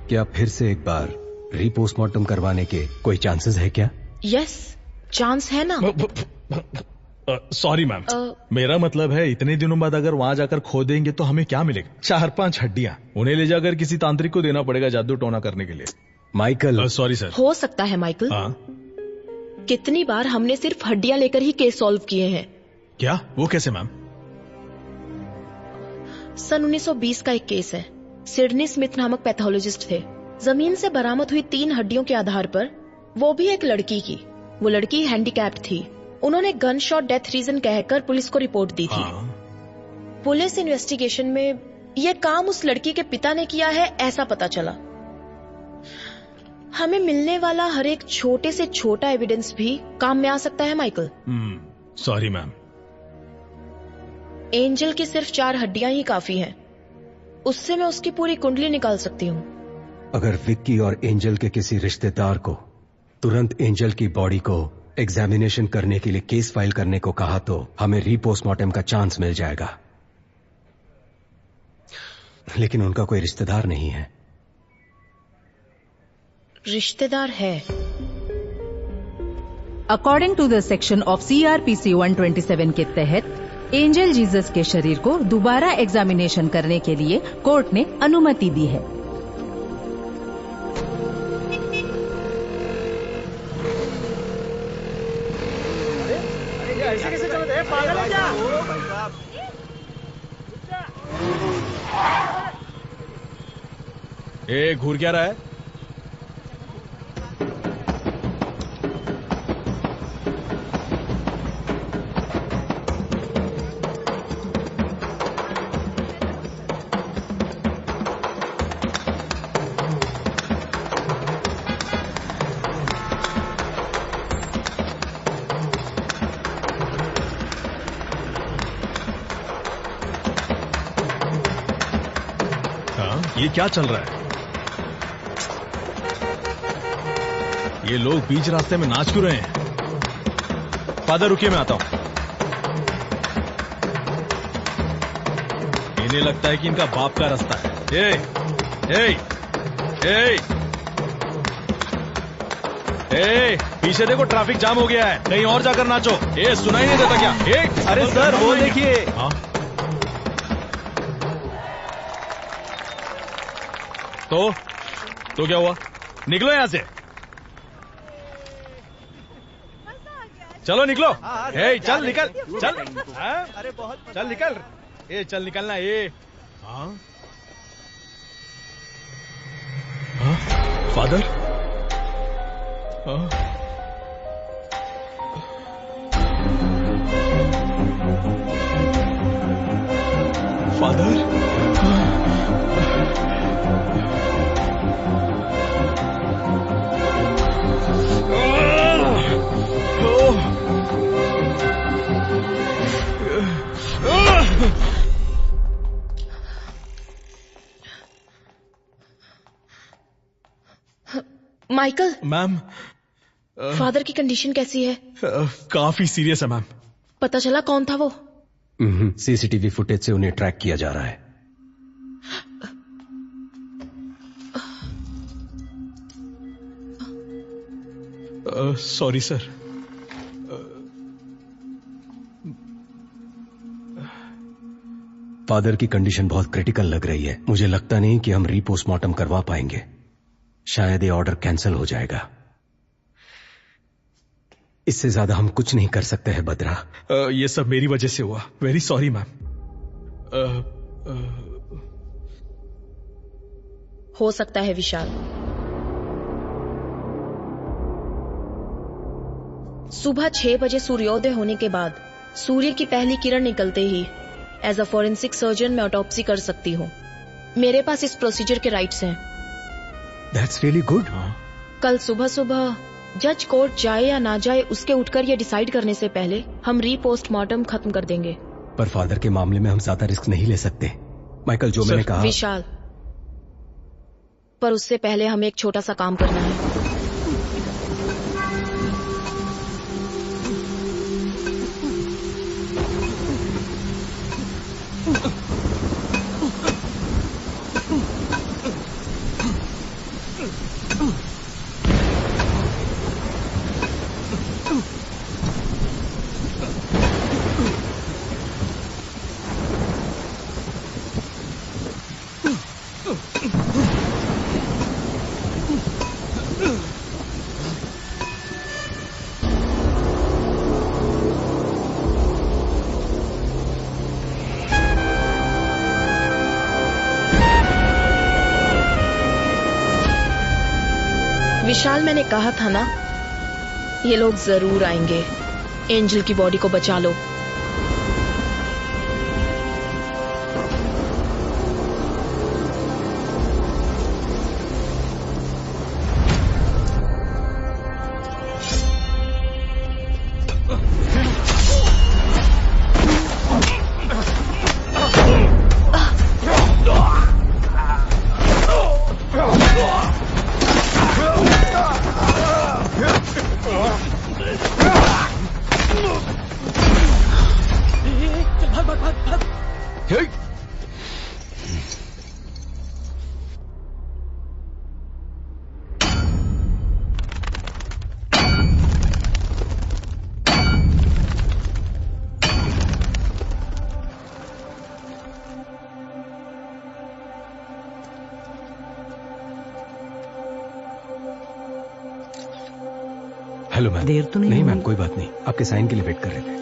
क्या फिर से एक बार रीपोस्टमार्टम करवाने के कोई चांसेस है क्या? यस, चांस है ना। सॉरी मैम, मेरा मतलब है इतने दिनों बाद अगर वहां जाकर खो देंगे तो हमें क्या मिलेगा? 4-5 हड्डियां। उन्हें ले जाकर किसी तांत्रिक को देना पड़ेगा जादू टोना करने के लिए। माइकल। Sorry sir. हो सकता है माइकल। कितनी बार हमने सिर्फ हड्डियां लेकर ही केस सॉल्व किए हैं। क्या? वो कैसे मैम? सन 1920 का एक केस है। सिडनी स्मिथ नामक पैथोलॉजिस्ट थे। जमीन से बरामद हुई 3 हड्डियों के आधार पर, वो भी एक लड़की की, वो लड़की हैंडीकैप्ड थी, उन्होंने गन शॉट डेथ रीजन कहकर पुलिस को रिपोर्ट दी थी। पुलिस इन्वेस्टिगेशन में ये काम उस लड़की के पिता ने किया है, ऐसा पता चला। हमें मिलने वाला हर एक छोटे से छोटा एविडेंस भी काम में आ सकता है माइकल। Sorry ma'am. एंजल की सिर्फ 4 हड्डियां ही काफी हैं। उससे मैं उसकी पूरी कुंडली निकाल सकती हूँ। अगर विक्की और एंजल के किसी रिश्तेदार को तुरंत एंजल की बॉडी को एग्जामिनेशन करने के लिए केस फाइल करने को कहा तो हमें रीपोस्टमार्टम का चांस मिल जाएगा, लेकिन उनका कोई रिश्तेदार नहीं है। रिश्तेदार है। According to the section of CRPC 127 के तहत एंजल जीसस के शरीर को दोबारा एग्जामिनेशन करने के लिए कोर्ट ने अनुमति दी है। ऐसे कैसे चलते हैं? पागल है क्या? ए, घूर क्या रहा है? ये क्या चल रहा है? ये लोग बीच रास्ते में नाच क्यों रहे हैं? फादर रुकिए, मैं आता हूं। इन्हें लगता है कि इनका बाप का रास्ता है। ए, पीछे देखो, ट्रैफिक जाम हो गया है, कहीं और जाकर नाचो। ए, सुनाई नहीं देता क्या? अरे सर, वो देखिए। तो क्या हुआ? निकलो यहां से, चलो निकलो। ए, चल निकल, चल। अरे बहुत चल निकल। ए, चल निकलना। ए, father? Father? Michael. Ma'am, father की कंडीशन कैसी है? काफी सीरियस है मैम। पता चला कौन था वो? CCTV फुटेज से उन्हें ट्रैक किया जा रहा है। Sorry sir. फादर की कंडीशन बहुत क्रिटिकल लग रही है। मुझे लगता नहीं कि हम रीपोस्टमार्टम करवा पाएंगे। शायद ये ऑर्डर कैंसिल हो जाएगा। इससे ज्यादा हम कुछ नहीं कर सकते हैं बद्रा। ये सब मेरी वजह से हुआ। Very sorry ma'am. हो सकता है विशाल, सुबह 6 बजे सूर्योदय होने के बाद सूर्य की पहली किरण निकलते ही एज अ फॉरेंसिक सर्जन मैं ऑटोप्सी कर सकती हूँ। मेरे पास इस प्रोसीजर के राइट्स हैं। That's really good. कल सुबह सुबह जज कोर्ट जाए या ना जाए उसके उठकर ये डिसाइड करने से पहले हम रीपोस्टमार्टम खत्म कर देंगे। पर फादर के मामले में हम ज्यादा रिस्क नहीं ले सकते। माइकल, जो मैंने कहा। विशाल, पर उससे पहले हमें एक छोटा सा काम करना है। विशाल, मैंने कहा था ना, ये लोग जरूर आएंगे। एंजल की बॉडी को बचा लो। Hello ma'am. देर तो नहीं मैम, कोई बात नहीं, आपके साइन के लिए वेट कर रहे थे।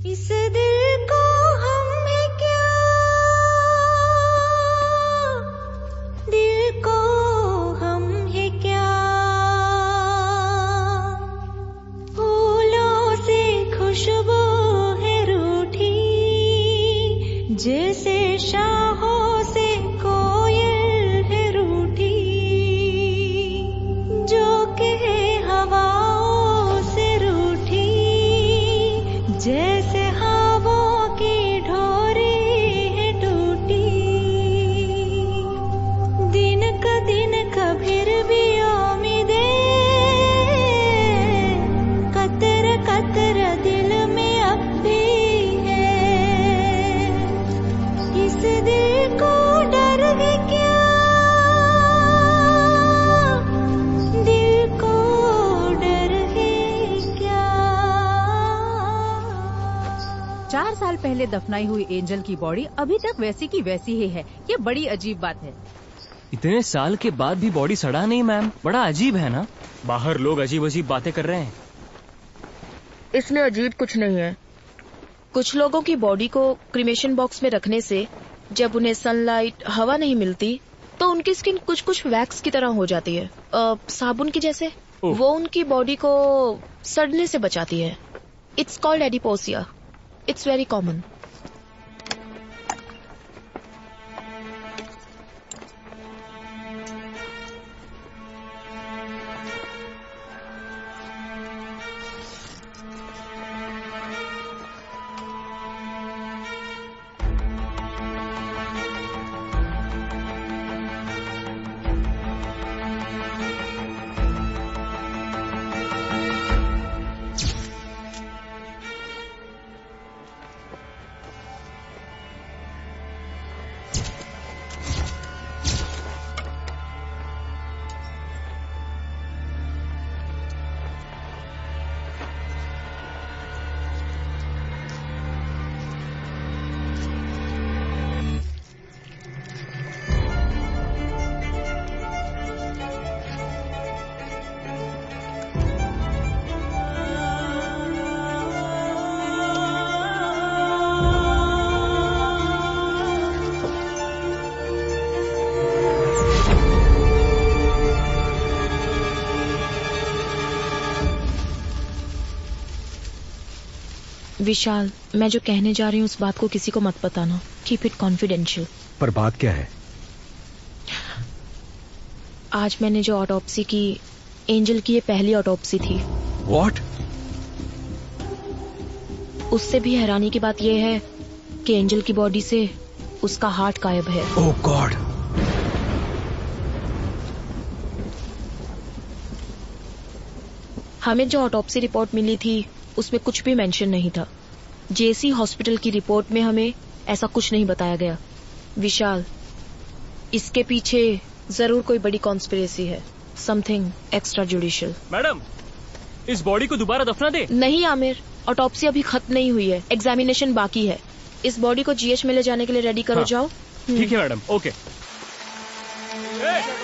इस दिल को हम है क्या, दिल को हम है क्या, फूलों से खुशबू है रूठी, जैसे शाहों से कोयल है रूठी, जो कहे हवाओं से रूठी, जैसे हवाओं की ढोरी है टूटी, दिन कभीर भी उम्मीदे, कतर कतर दिल में अब भी है, इस दिल को डर है क्या, दिल को डर है क्या। 4 साल पहले दफनाई हुई एंजल की बॉडी अभी तक वैसी की वैसी ही है। ये बड़ी अजीब बात है। इतने साल के बाद भी बॉडी सड़ा नहीं मैम, बड़ा अजीब है ना। बाहर लोग अजीब अजीब बातें कर रहे हैं। इसमें अजीब कुछ नहीं है। कुछ लोगों की बॉडी को क्रीमेशन बॉक्स में रखने से जब उन्हें सनलाइट, हवा नहीं मिलती तो उनकी स्किन कुछ कुछ वैक्स की तरह हो जाती है, साबुन की जैसे। वो उनकी बॉडी को सड़ने से बचाती है। It's called adipocere. It's very common. Vishal, मैं जो कहने जा रही हूँ उस बात को किसी को मत बताना। Keep it confidential. पर बात क्या है? आज मैंने जो ऑटोप्सी की, एंजल की ये पहली ऑटोप्सी थी। What? उससे भी हैरानी की बात यह है कि एंजल की बॉडी से उसका हार्ट गायब है। ओह गॉड। हमें जो ऑटोप्सी रिपोर्ट मिली थी उसमें कुछ भी मेंशन नहीं था। जेसी हॉस्पिटल की रिपोर्ट में हमें ऐसा कुछ नहीं बताया गया। विशाल, इसके पीछे जरूर कोई बड़ी कॉन्स्पिरेसी है। Something extra judicial. मैडम, इस बॉडी को दोबारा दफना दे। नहीं आमिर, ऑटोप्सी अभी खत्म नहीं हुई है, एग्जामिनेशन बाकी है। इस बॉडी को जीएच में ले जाने के लिए रेडी करो। जाओ। ठीक है मैडम, ओके।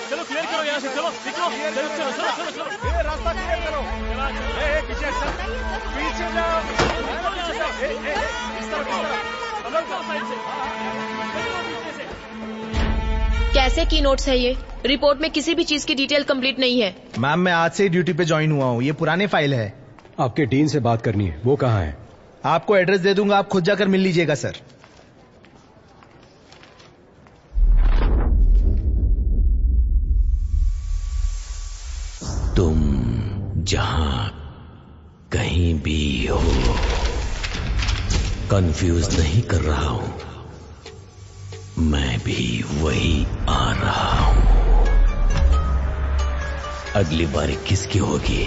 चलो क्लियर करो यहाँ से, चलो निकलो, चलो चलो चलो चलो चलो। रास्ता क्लियर करो। पीछे पीछे जाओ। कैसे की नोट्स है ये? रिपोर्ट में किसी भी चीज की डिटेल कंप्लीट नहीं है। मैम, मैं आज से ही ड्यूटी पे ज्वाइन हुआ हूँ। ये पुराने फाइल है। आपके डीन से बात करनी है, वो कहाँ है? आपको एड्रेस दे दूंगा, आप खुद जाकर मिल लीजिएगा सर। तुम जहां कहीं भी हो, कंफ्यूज नहीं कर रहा हूं। मैं भी वही आ रहा हूं। अगली बारी किसकी होगी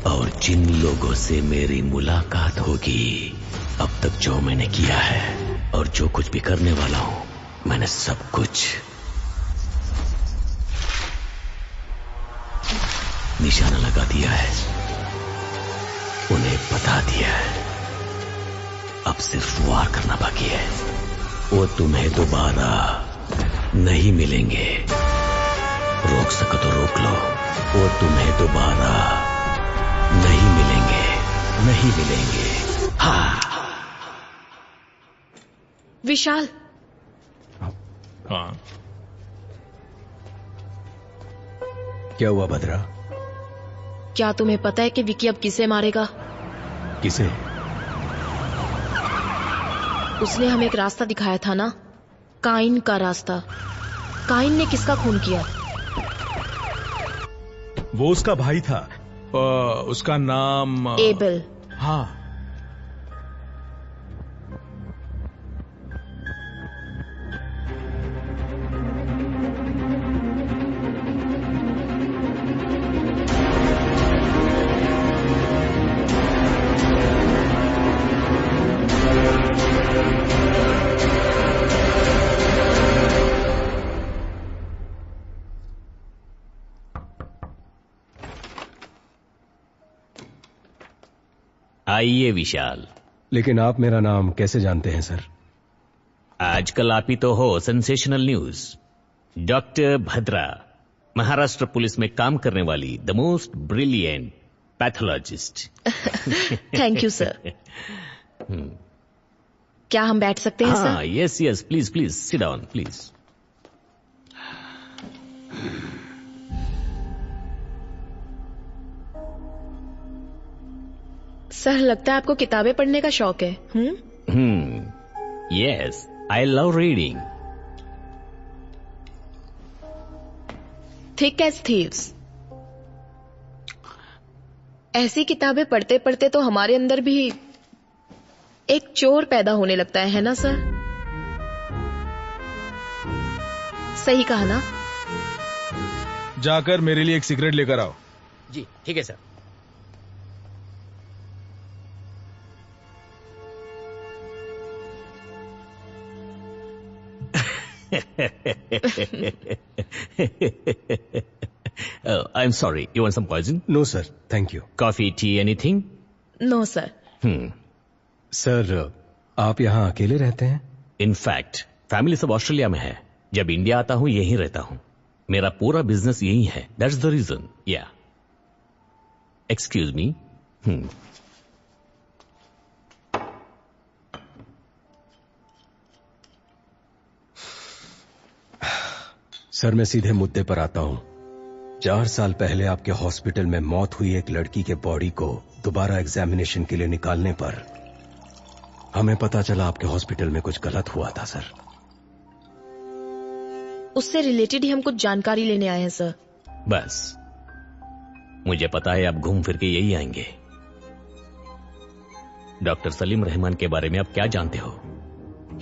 और जिन लोगों से मेरी मुलाकात होगी, अब तक जो मैंने किया है और जो कुछ भी करने वाला हूं, मैंने सब कुछ निशाना लगा दिया है, उन्हें बता दिया है। अब सिर्फ वार करना बाकी है। वो तुम्हें दोबारा नहीं मिलेंगे। रोक सको तो रोक लो। वो तुम्हें दोबारा नहीं मिलेंगे, नहीं मिलेंगे। हाँ। विशाल। हाँ। क्या हुआ भद्रा? क्या तुम्हें पता है कि विकी अब किसे मारेगा? किसे? उसने हमें एक रास्ता दिखाया था ना, काइन का रास्ता। काइन ने किसका खून किया? वो उसका भाई था। उसका नाम एबल। हाँ। आइए विशाल। लेकिन आप मेरा नाम कैसे जानते हैं सर? आजकल आप ही तो हो sensational news. Doctor Bhadra, Maharashtra police में काम करने वाली the most brilliant pathologist. Thank you sir. क्या हम बैठ सकते हैं सर? हाँ, yes yes, please please sit down please. Sir, लगता है आपको किताबें पढ़ने का शौक है। Yes, I love reading. Thick as thieves. ऐसी किताबें पढ़ते पढ़ते तो हमारे अंदर भी एक चोर पैदा होने लगता है ना सर? सही कहा ना? जाकर मेरे लिए एक सिगरेट लेकर आओ। जी ठीक है sir. I'm sorry. You want some poison? No, sir. Thank you. Coffee, tea, anything? No sir. Sir, आप यहाँ अकेले रहते हैं? In fact, फैमिली सब ऑस्ट्रेलिया में है। जब इंडिया आता हूँ यहीं रहता हूँ। मेरा पूरा बिजनेस यही है। That's the reason. Yeah. Excuse me. Sir, मैं सीधे मुद्दे पर आता हूँ। 4 साल पहले आपके हॉस्पिटल में मौत हुई एक लड़की के बॉडी को दोबारा एग्जामिनेशन के लिए निकालने पर हमें पता चला आपके हॉस्पिटल में कुछ गलत हुआ था सर। उससे रिलेटेड ही हम कुछ जानकारी लेने आए हैं सर। बस मुझे पता है आप घूम फिर के यही आएंगे। डॉक्टर सलीम रहमान के बारे में आप क्या जानते हो?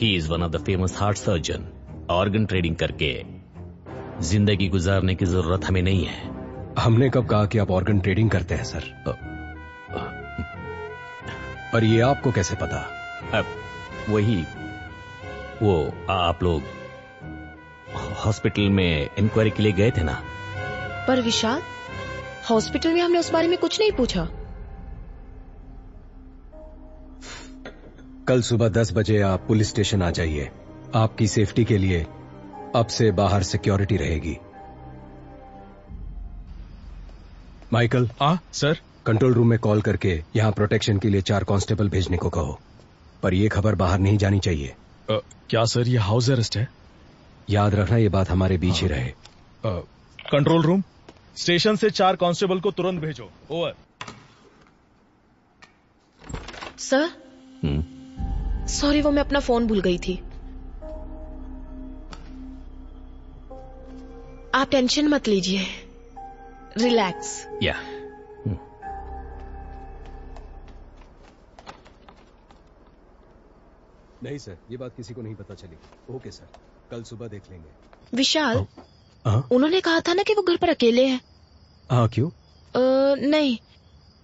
He is one of the famous heart surgeon. Organ trading करके जिंदगी गुजारने की जरूरत हमें नहीं है। हमने कब कहा कि आप ऑर्गन ट्रेडिंग करते हैं सर? और ये आपको कैसे पता? वो आप लोग हॉस्पिटल में इंक्वायरी के लिए गए थे ना? पर विशाल, हॉस्पिटल में हमने उस बारे में कुछ नहीं पूछा। कल सुबह 10 बजे आप पुलिस स्टेशन आ जाइए। आपकी सेफ्टी के लिए अब से बाहर सिक्योरिटी रहेगी। माइकल। हाँ सर। कंट्रोल रूम में कॉल करके यहाँ प्रोटेक्शन के लिए 4 कांस्टेबल भेजने को कहो, पर यह खबर बाहर नहीं जानी चाहिए। क्या सर, ये हाउस अरेस्ट है? याद रखना, ये बात हमारे बीच ही रहे। कंट्रोल रूम, स्टेशन से 4 कांस्टेबल को तुरंत भेजो। ओवर। सर, सॉरी, वो मैं अपना फोन भूल गई थी। आप टेंशन मत लीजिए, रिलैक्स। या नहीं सर, ये बात किसी को नहीं पता चली। ओके सर, कल सुबह देख लेंगे। विशाल, उन्होंने कहा था ना कि वो घर पर अकेले हैं। हाँ, क्यों? नहीं,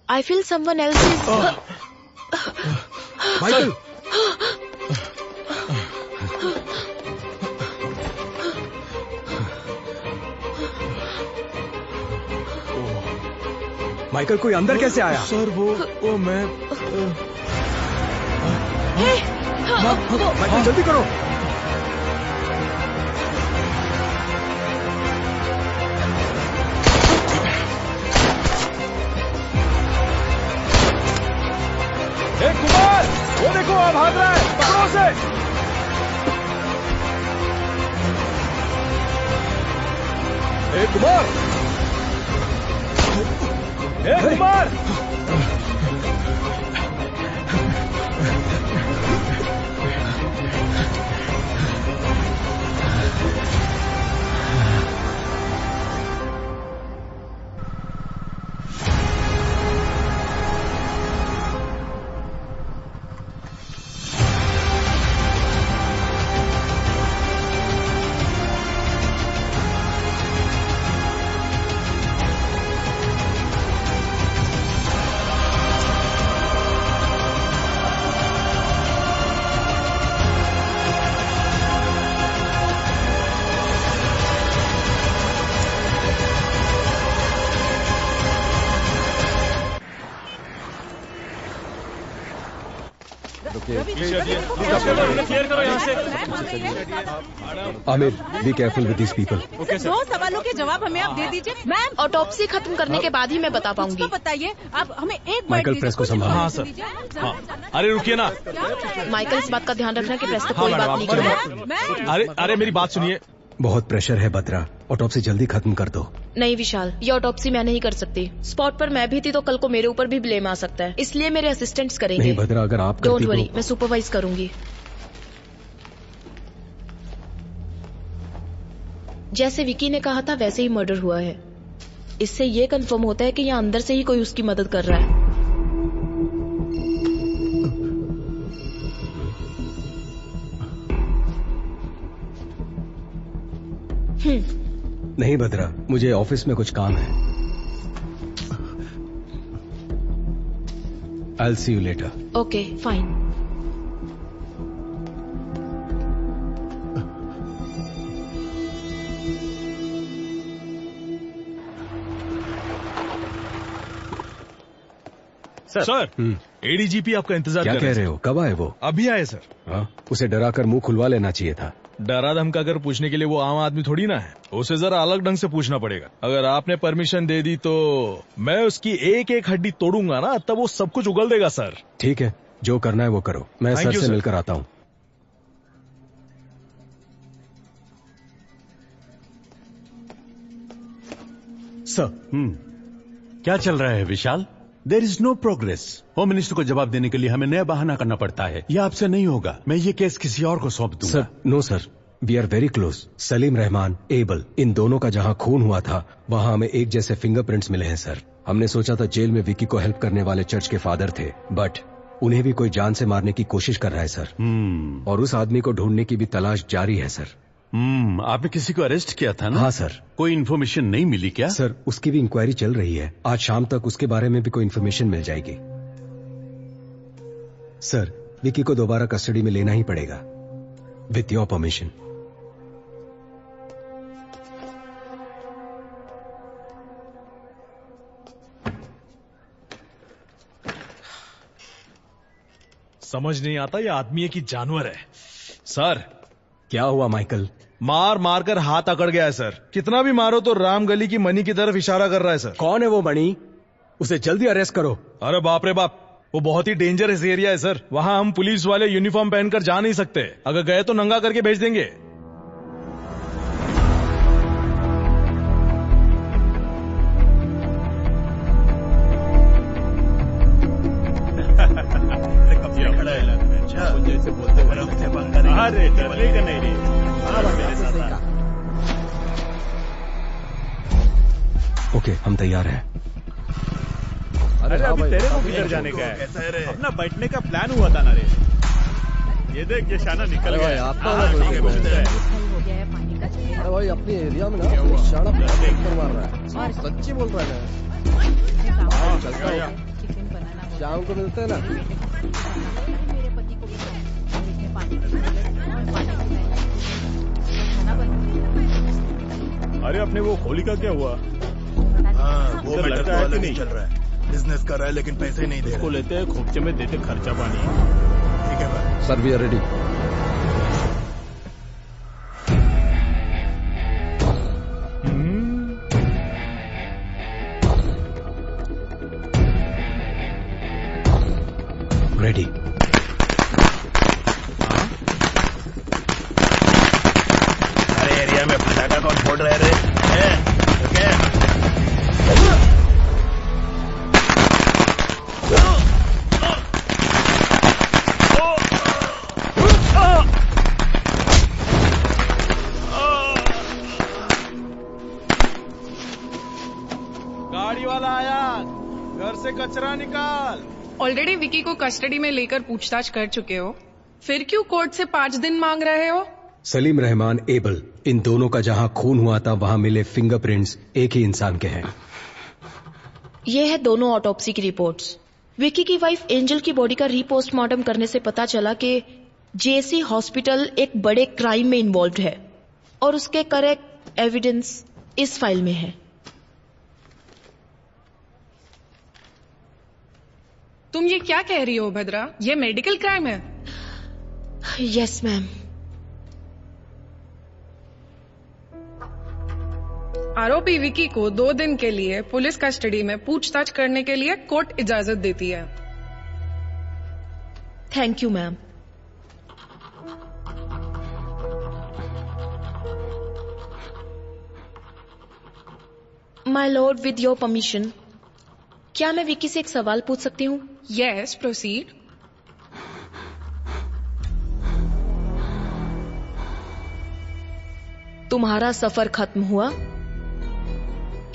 I feel someone else is. Michael, Michael, कोई अंदर कैसे आया? सर वो मैं माइकल, जल्दी करो। कुमार, वो देखो, आप भाग रहा है, पकड़ो उसे। Kumar, Kumar. Aamir, be careful with these people. 2 सवालों के जवाब हमें आप दे दीजिए। मैम, ऑटोप्सी खत्म करने के बाद ही मैं बता पाऊंगी। तो बताइए, आप हमें एक माइकल, प्रेस को संभालो। हाँ सर। हाँ। अरे रुकिए ना। माइकल, इस बात का ध्यान रखना कि प्रेस को कोई बात नहीं करेगा। अरे मेरी बात सुनिए। बहुत प्रेशर है बत्रा, ऑटोप्सी जल्दी खत्म कर दो। नहीं विशाल, ये ऑटोप्सी मैं नहीं कर सकती। स्पॉट पर मैं भी थी तो कल को मेरे ऊपर भी ब्लेम आ सकता है, इसलिए मेरे असिस्टेंट्स करेंगे। नहीं भद्रा, अगर आप डोंट वरी, मैं सुपरवाइज करूंगी। जैसे विकी ने कहा था वैसे ही मर्डर हुआ है। इससे ये कंफर्म होता है कि यहाँ अंदर से ही कोई उसकी मदद कर रहा है। नहीं भद्रा, मुझे ऑफिस में कुछ काम है। I'll see you later. Okay fine. Sir ADGP आपका इंतजार क्या कर कह रहे हो? कब आए वो? अभी आए सर। हाँ, उसे डरा कर मुंह खुलवा लेना चाहिए था। डरा धमका कर पूछने के लिए वो आम आदमी थोड़ी ना है, उसे जरा अलग ढंग से पूछना पड़ेगा। अगर आपने परमिशन दे दी तो मैं उसकी एक एक हड्डी तोड़ूंगा ना, तब वो सब कुछ उगल देगा सर। ठीक है, जो करना है वो करो। मैं Thank सर you, से sir. मिलकर आता हूँ। सर, क्या चल रहा है Vishal? There is no progress. Home minister को जवाब देने के लिए हमें नया बहाना करना पड़ता है। यह आपसे नहीं होगा। मैं ये केस किसी और को सौंप दूंगा। Sir, no sir, we are very close. Salim Rahman, Abel, इन दोनों का जहाँ खून हुआ था वहाँ हमें एक जैसे फिंगरप्रिंट्स मिले हैं सर। हमने सोचा था जेल में विकी को हेल्प करने वाले चर्च के फादर थे, बट उन्हें भी कोई जान से मारने की कोशिश कर रहा है सर। और उस आदमी को ढूंढने की भी तलाश जारी है सर। आपने किसी को अरेस्ट किया था ना? हाँ सर। कोई इन्फॉर्मेशन नहीं मिली क्या? सर, उसकी भी इंक्वायरी चल रही है। आज शाम तक उसके बारे में भी कोई इन्फॉर्मेशन मिल जाएगी। सर, विकी को दोबारा कस्टडी में लेना ही पड़ेगा, विथ योर परमिशन। समझ नहीं आता ये आदमी है कि जानवर है। सर, क्या हुआ माइकल? मार मार कर हाथ अकड़ गया है सर। कितना भी मारो तो राम गली की मनी की तरफ इशारा कर रहा है सर। कौन है वो मणि? उसे जल्दी अरेस्ट करो। अरे बाप रे बाप, वो बहुत ही डेंजरस एरिया है सर। वहां हम पुलिस वाले यूनिफॉर्म पहनकर जा नहीं सकते। अगर गए तो नंगा करके भेज देंगे। जैसे बोलते अरे डरने का नहीं रे। ओके, हम तैयार हैं। अरे अभी तेरे को किधर जाने का है? अपना बैठने का प्लान हुआ था ना रे। ये देख, ये शाना निकल गया। अरे भाई, अपने एरिया में ना शाना मार रहा है। सच्ची बोल रहा है। चलता है, शाम को मिलते हैं ना। अरे अपने वो होली का क्या हुआ? वो मैटर तो अलग ही चल रहा है। बिजनेस कर रहा है लेकिन पैसे नहीं दे रहा। उसको लेते हैं, खोपचे में देते खर्चा पानी। ठीक है भाई। Sir, we are ready. Ready. अरे एरिया में पटाखा कौन फोड़ रहे रे? गाड़ी वाला आया, घर से कचरा निकाल। ऑलरेडी विकी को कस्टडी में लेकर पूछताछ कर चुके हो, फिर क्यों कोर्ट से 5 दिन मांग रहे हो? सलीम रहमान, एबल, इन दोनों का जहां खून हुआ था वहां मिले फिंगरप्रिंट्स एक ही इंसान के हैं। ये है दोनों ऑटोप्सी की रिपोर्ट्स। विकी की वाइफ एंजल की बॉडी का रीपोस्टमार्टम करने से पता चला कि जेसी हॉस्पिटल एक बड़े क्राइम में इन्वॉल्व है और उसके करेक्ट एविडेंस इस फाइल में है। तुम ये क्या कह रही हो भद्रा? ये मेडिकल क्राइम है। Yes ma'am. आरोपी विकी को 2 दिन के लिए पुलिस कस्टडी में पूछताछ करने के लिए कोर्ट इजाजत देती है। Thank you ma'am. My Lord, with your permission, क्या मैं विक्की से एक सवाल पूछ सकती हूँ? Yes, proceed. तुम्हारा सफर खत्म हुआ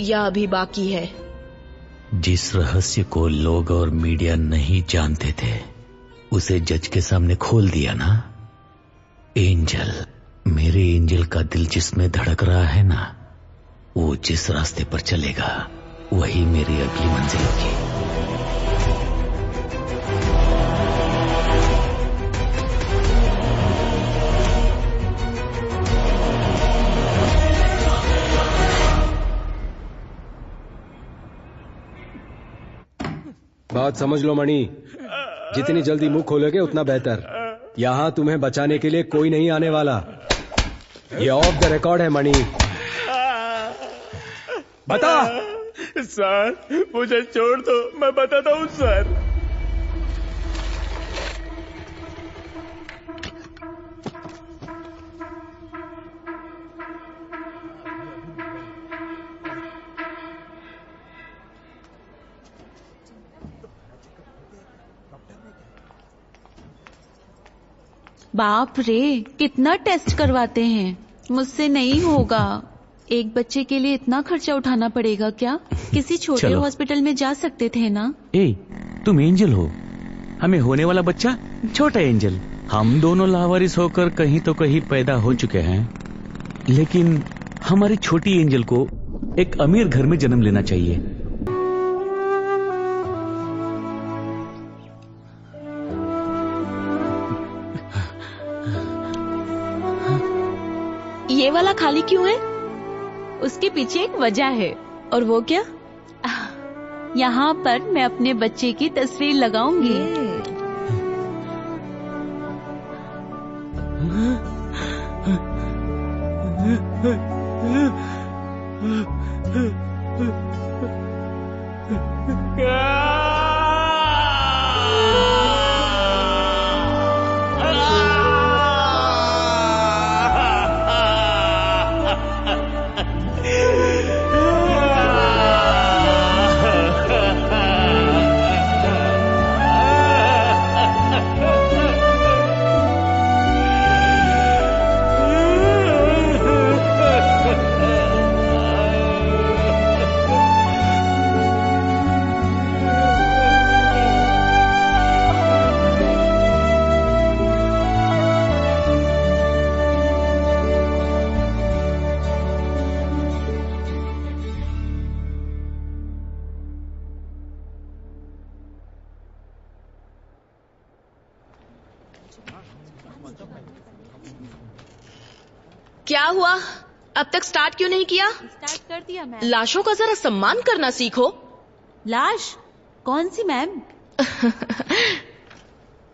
या अभी बाकी है? जिस रहस्य को लोग और मीडिया नहीं जानते थे उसे जज के सामने खोल दिया ना। एंजल, मेरे एंजल का दिल जिसमें धड़क रहा है ना, वो जिस रास्ते पर चलेगा वही मेरी अगली मंजिल होगी। बात समझ लो मणि, जितनी जल्दी मुंह खोलोगे उतना बेहतर। यहां तुम्हें बचाने के लिए कोई नहीं आने वाला। ये ऑफ द रिकॉर्ड है मणि। बता। सर मुझे छोड़ दो, मैं बताता हूँ सर। बाप रे, कितना टेस्ट करवाते हैं। मुझसे नहीं होगा। एक बच्चे के लिए इतना खर्चा उठाना पड़ेगा क्या? किसी छोटे हॉस्पिटल में जा सकते थे ना। ए, तुम एंजल हो, हमें होने वाला बच्चा छोटा एंजल। हम दोनों लावारिस होकर कहीं तो कहीं पैदा हो चुके हैं, लेकिन हमारी छोटी एंजल को एक अमीर घर में जन्म लेना चाहिए। ये वाला खाली क्यों है? उसके पीछे एक वजह है। और वो क्या? यहाँ पर मैं अपने बच्चे की तस्वीर लगाऊंगी। क्या हुआ? अब तक स्टार्ट क्यों नहीं किया? स्टार्ट कर दिया मैम। लाशों का जरा सम्मान करना सीखो। लाश? कौन सी मैम?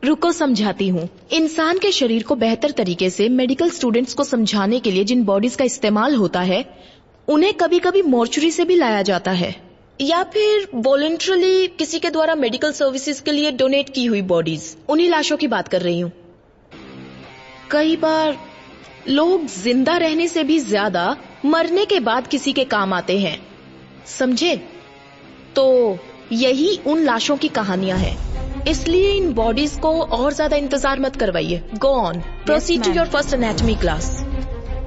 रुको समझाती हूँ। इंसान के शरीर को बेहतर तरीके से मेडिकल स्टूडेंट्स को समझाने के लिए जिन बॉडीज का इस्तेमाल होता है, उन्हें कभी कभी मॉर्चुरी से भी लाया जाता है, या फिर वॉलंटरली किसी के द्वारा मेडिकल सर्विसेज के लिए डोनेट की हुई बॉडीज। उन्हीं लाशों की बात कर रही हूँ। कई बार लोग जिंदा रहने से भी ज्यादा मरने के बाद किसी के काम आते हैं, समझे? तो यही उन लाशों की कहानियां हैं। इसलिए इन बॉडीज को और ज्यादा इंतजार मत करवाइए। Go on, proceed to your first anatomy class.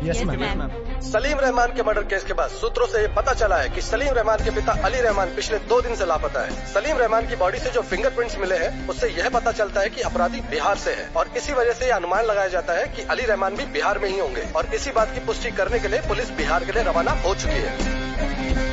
Yes ma'am. Salim Rahman के मर्डर केस के बाद सूत्रों से पता चला है कि सलीम रहमान के पिता अली रहमान पिछले 2 दिन से लापता है। सलीम रहमान की बॉडी से जो फिंगरप्रिंट्स मिले हैं, उससे यह पता चलता है कि अपराधी बिहार से है, और इसी वजह से यह अनुमान लगाया जाता है कि अली रहमान भी बिहार में ही होंगे। और इसी बात की पुष्टि करने के लिए पुलिस बिहार के लिए रवाना हो चुकी है।